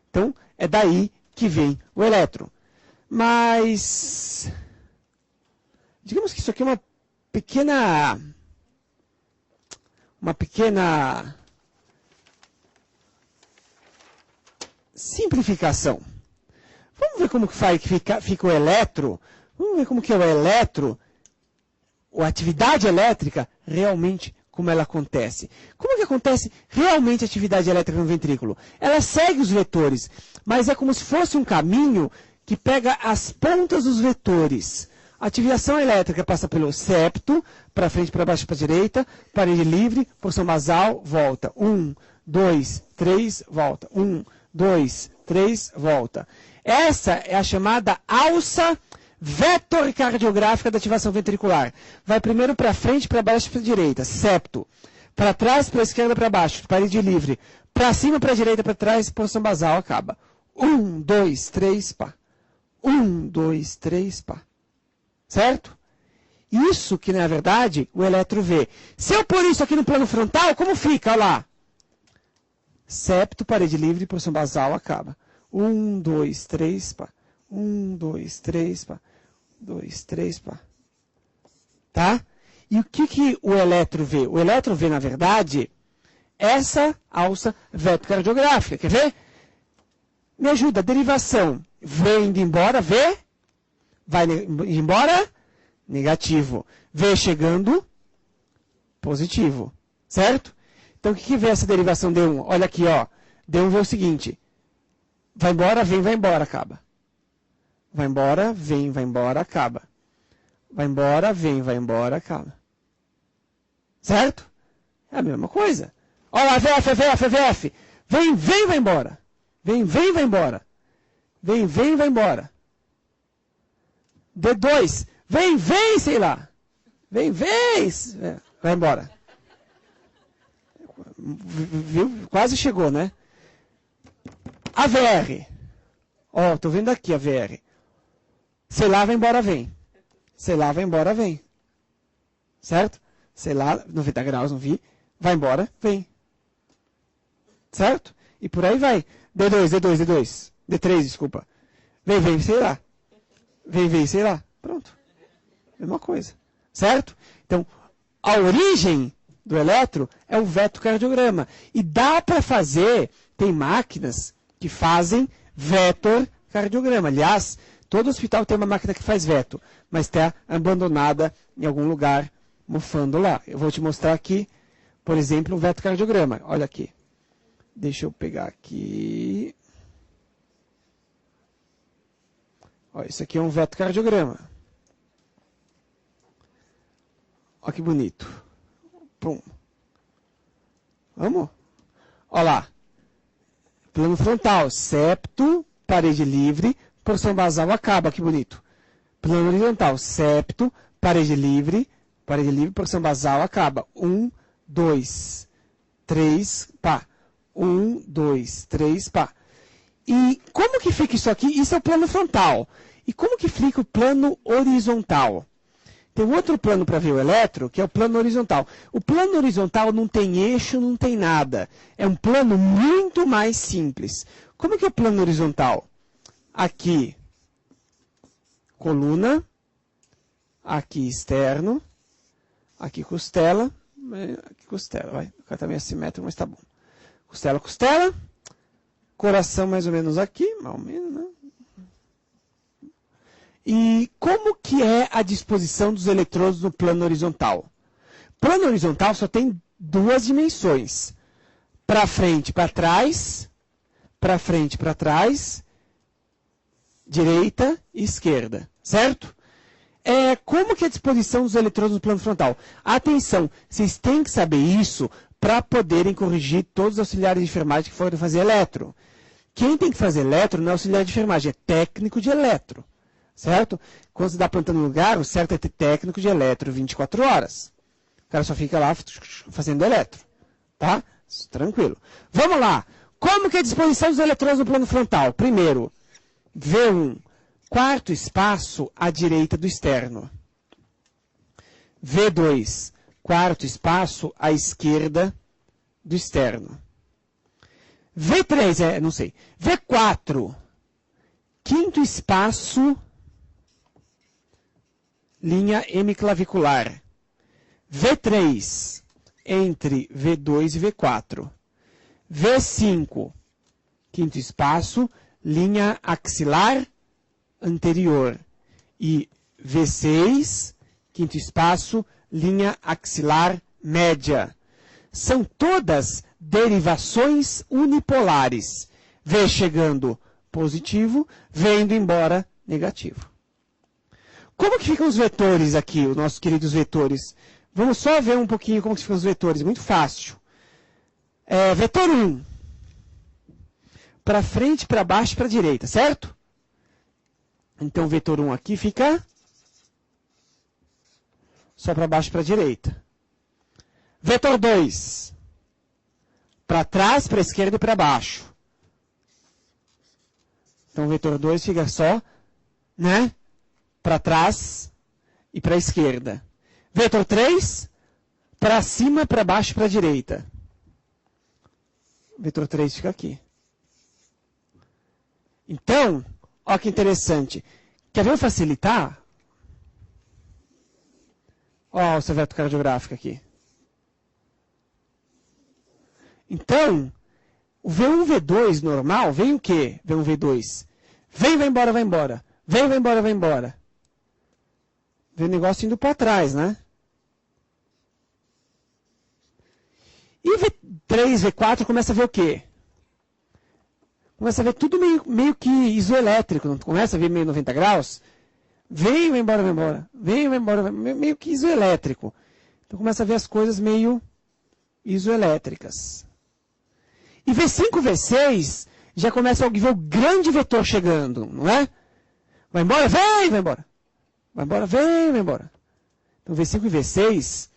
Então, é daí que vem o elétron. Mas, digamos que isso aqui é uma pequena simplificação. Vamos ver como que fica o elétron. Vamos ver como que é o elétron, a atividade elétrica, realmente como ela acontece. Como que acontece realmente a atividade elétrica no ventrículo? Ela segue os vetores, mas é como se fosse um caminho que pega as pontas dos vetores. A ativação elétrica passa pelo septo, para frente, para baixo, para a direita, parede livre, porção basal, volta. 1, 2, 3, volta. 1, 2, 3, volta. Essa é a chamada alça vetor-cardiográfica da ativação ventricular. Vai primeiro para frente, para baixo, para a direita, septo. Para trás, para a esquerda, para baixo, parede livre. Para cima, para a direita, para trás, porção basal, acaba. 1, 2, 3, pá. 1, 2, 3, pá. Certo? Isso que, na verdade, o elétron vê. Se eu pôr isso aqui no plano frontal, como fica? Olha lá. Septo, parede livre, porção basal, acaba. 1, 2, 3, pá. 1, 2, 3, pá. 2, 3, pá. Tá? E o que o elétron vê? O elétron vê, na verdade, essa alça vetor-cardiográfica. Quer ver? Me ajuda. Derivação. V indo embora, V. Vai embora, negativo. V chegando, positivo. Certo? Então, o que vê essa derivação D1? Olha aqui, ó. D1 vê o seguinte. Vai embora, vem, vai embora, acaba. Vai embora, vem, vai embora, acaba. Vai embora, vem, vai embora, acaba. Certo? É a mesma coisa. Olha lá, VF, VF, VF. Vem, vem, vai embora. Vem, vem, vai embora. Vem, vem, vai embora. D2. Vem, vem, sei lá. Vem, vem. Vai embora. Viu? Quase chegou, né? A VR. Ó, tô vendo aqui a VR. Sei lá, vai embora, vem. Sei lá, vai embora, vem. Certo? Sei lá, 90 graus, não vi. Vai embora, vem. Certo? E por aí vai. D2, D2, D2. D3, desculpa. Vem, vem, sei lá. Vem, vem, sei lá. Pronto. Mesma coisa. Certo? Então, a origem do elétron é o vetor-cardiograma. E dá para fazer, tem máquinas que fazem vetor-cardiograma. Aliás, todo hospital tem uma máquina que faz veto, mas está abandonada em algum lugar, mofando lá. Eu vou te mostrar aqui, por exemplo, um vetor-cardiograma. Olha aqui. Deixa eu pegar aqui. Olha, isso aqui é um vetor-cardiograma. Olha que bonito. Pum. Vamos? Olha lá. Plano frontal, septo, parede livre, porção basal, acaba. Que bonito. Plano horizontal, septo, parede livre, porção basal, acaba. 1, 2, 3, pá. 1, 2, 3, pá. E como que fica isso aqui? Isso é o plano frontal. E como que fica o plano horizontal? Tem outro plano para ver o elétron, que é o plano horizontal. O plano horizontal não tem eixo, não tem nada. É um plano muito mais simples. Como que é o plano horizontal? Aqui, coluna. Aqui, externo. Aqui, costela. Aqui, costela, vai. O cara tá meio assimétrico, mas tá bom. Costela, costela. Coração mais ou menos aqui, mais ou menos, né? E como que é a disposição dos eletrodos no plano horizontal? Plano horizontal só tem duas dimensões. Para frente, para trás. Para frente, para trás. Direita e esquerda. Certo? Como que é a disposição dos eletrodos no plano frontal? Atenção, vocês têm que saber isso para poderem corrigir todos os auxiliares de enfermagem que forem fazer eletro. Quem tem que fazer eletro não é auxiliar de enfermagem, é técnico de eletro. Certo? Quando você dá plantando no lugar, o certo é ter técnico de eletro 24 horas. O cara só fica lá fazendo eletro. Tá? Tranquilo. Vamos lá. Como que é a disposição dos eletrodos no plano frontal? Primeiro, V1, quarto espaço à direita do externo. V2, quarto espaço à esquerda do externo. V3, não sei. V4, quinto espaço, linha hemiclavicular. V3, entre V2 e V4. V5, quinto espaço, linha axilar anterior. E V6, quinto espaço, linha axilar média. São todas derivações unipolares. V chegando positivo, V indo embora negativo. Como que ficam os vetores aqui, os nossos queridos vetores? Vamos só ver um pouquinho como que ficam os vetores, muito fácil. Vetor 1. Para frente, para baixo e para a direita, certo? Então, o vetor 1 aqui fica só para baixo e para a direita. Vetor 2. Para trás, para a esquerda e para baixo. Então, o vetor 2 fica só, né? Para trás e para a esquerda. Vetor 3, para cima, para baixo e para a direita. Vetor 3 fica aqui. Então, olha que interessante. Quer ver eu facilitar? Olha o seu vetor cardiográfico aqui. Então, o V1, V2 normal, vem o quê? V1, V2. Vem, vai embora, vai embora. Vem, vai embora, vai embora. Vem o negócio indo para trás, né? E V3, V4 começa a ver o quê? Começa a ver tudo meio que isoelétrico, não começa a ver meio 90 graus? Vem, vai embora, vai embora. Vem, vai embora, meio que isoelétrico. Então começa a ver as coisas meio isoelétricas. E V5, V6 já começa a ver o grande vetor chegando, não é? Vai embora, vem, vai embora. Vai embora, vem, vai embora. Então V5 e V6,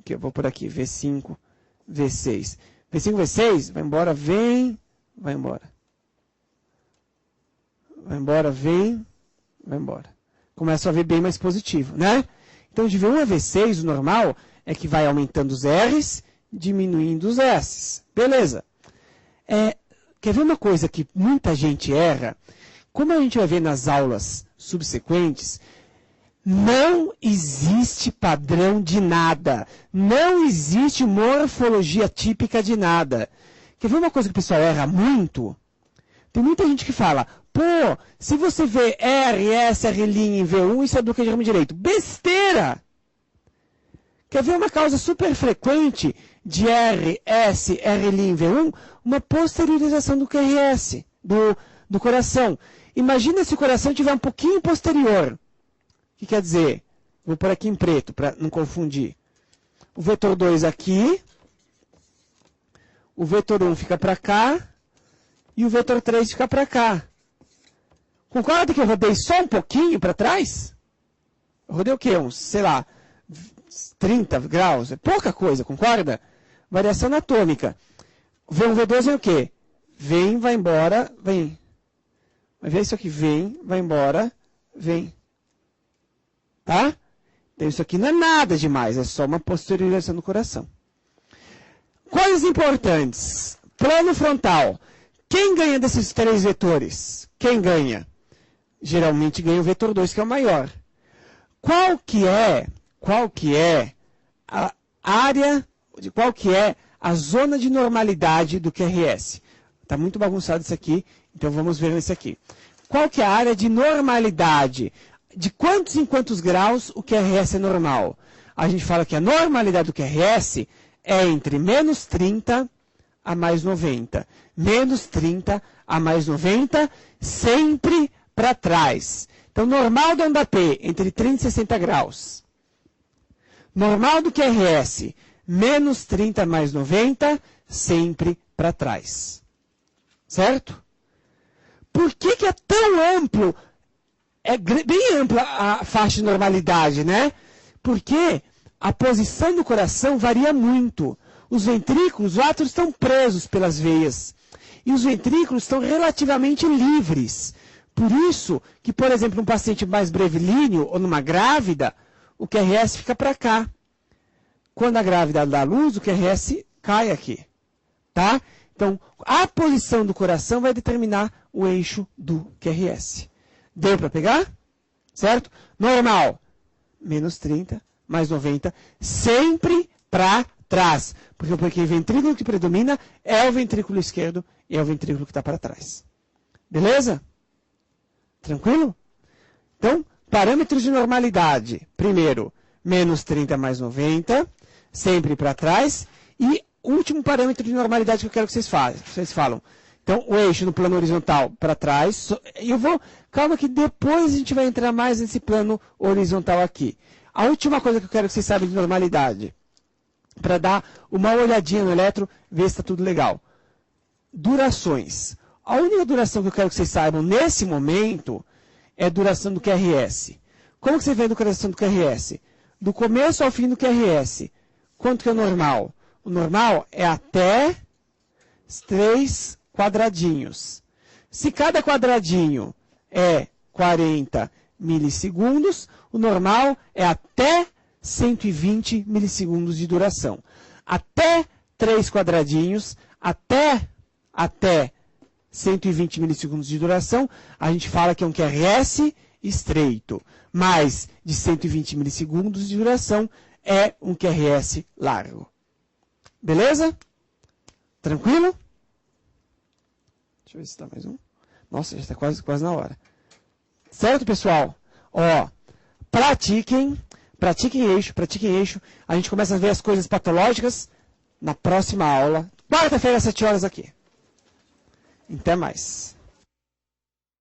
que eu vou por aqui, V5, V6. V5, V6, vai embora, vem, vai embora. Vai embora, vem, vai embora. Começa a ver bem mais positivo, né? Então, de V1 a V6, o normal é que vai aumentando os R's, diminuindo os S's. Beleza. Quer ver uma coisa que muita gente erra? Como a gente vai ver nas aulas subsequentes, não existe padrão de nada. Não existe morfologia típica de nada. Quer ver uma coisa que o pessoal erra muito? Tem muita gente que fala, pô, se você vê R, S, R' em V1, isso é bloqueio de ramo direito. Besteira! Quer ver uma causa super frequente de R, S, R' em V1? Uma posteriorização do QRS, do coração. Imagina se o coração estiver um pouquinho posterior. O que quer dizer? Vou pôr aqui em preto, para não confundir. O vetor 2 aqui. O vetor 1 fica para cá. E o vetor 3 fica para cá. Concorda que eu rodei só um pouquinho para trás? Eu rodei o quê? Uns, sei lá, 30 graus. É pouca coisa, concorda? variação anatômica. V1, V2 vem o quê? Vem, vai embora, vem. Vai ver isso aqui, vem, vai embora, vem. Tá? Então isso aqui não é nada demais, é só uma posteriorização do coração. Coisas importantes. Plano frontal. Quem ganha desses 3 vetores? Quem ganha? Geralmente ganha o vetor 2, que é o maior. Qual que é a área, qual que é a zona de normalidade do QRS? Está muito bagunçado isso aqui, então vamos ver nesse aqui. Qual que é a área de normalidade? De quantos em quantos graus o QRS é normal? A gente fala que a normalidade do QRS é entre menos 30 a mais 90. Menos 30 a mais 90, sempre para trás. Então, normal da onda P, entre 30 e 60 graus. Normal do QRS, menos 30 mais 90, sempre para trás. Certo? Por que é tão amplo? É bem ampla a faixa de normalidade, né? Porque a posição do coração varia muito. Os ventrículos, os átrios estão presos pelas veias. E os ventrículos estão relativamente livres. Por isso que, por exemplo, um paciente mais brevilíneo ou numa grávida, o QRS fica para cá. Quando a grávida dá luz, o QRS cai aqui. Tá? Então, a posição do coração vai determinar o eixo do QRS. Deu para pegar? Certo? Normal, menos 30, mais 90, sempre para trás. Porque o ventrículo que predomina é o ventrículo esquerdo e é o ventrículo que está para trás. Beleza? Tranquilo? Então, parâmetros de normalidade. Primeiro, menos 30 mais 90, sempre para trás. E último parâmetro de normalidade que eu quero que vocês falam. Então, o eixo no plano horizontal para trás. Calma que depois a gente vai entrar mais nesse plano horizontal aqui. A última coisa que eu quero que vocês saibam de normalidade, para dar uma olhadinha no eletro, ver se está tudo legal. Durações. A única duração que eu quero que vocês saibam nesse momento é a duração do QRS. Como que você vê a duração do QRS? Do começo ao fim do QRS. Quanto que é o normal? O normal é até 3 quadradinhos. Se cada quadradinho é 40 milissegundos, o normal é até 120 milissegundos de duração. Até 3 quadradinhos, até 120 milissegundos de duração, a gente fala que é um QRS estreito. Mais de 120 milissegundos de duração é um QRS largo. Beleza? Tranquilo? Deixa eu ver se está mais um. Nossa, já está quase na hora. Certo, pessoal? Ó, pratiquem eixo. A gente começa a ver as coisas patológicas na próxima aula. Quarta-feira, às 7 horas aqui. Até mais.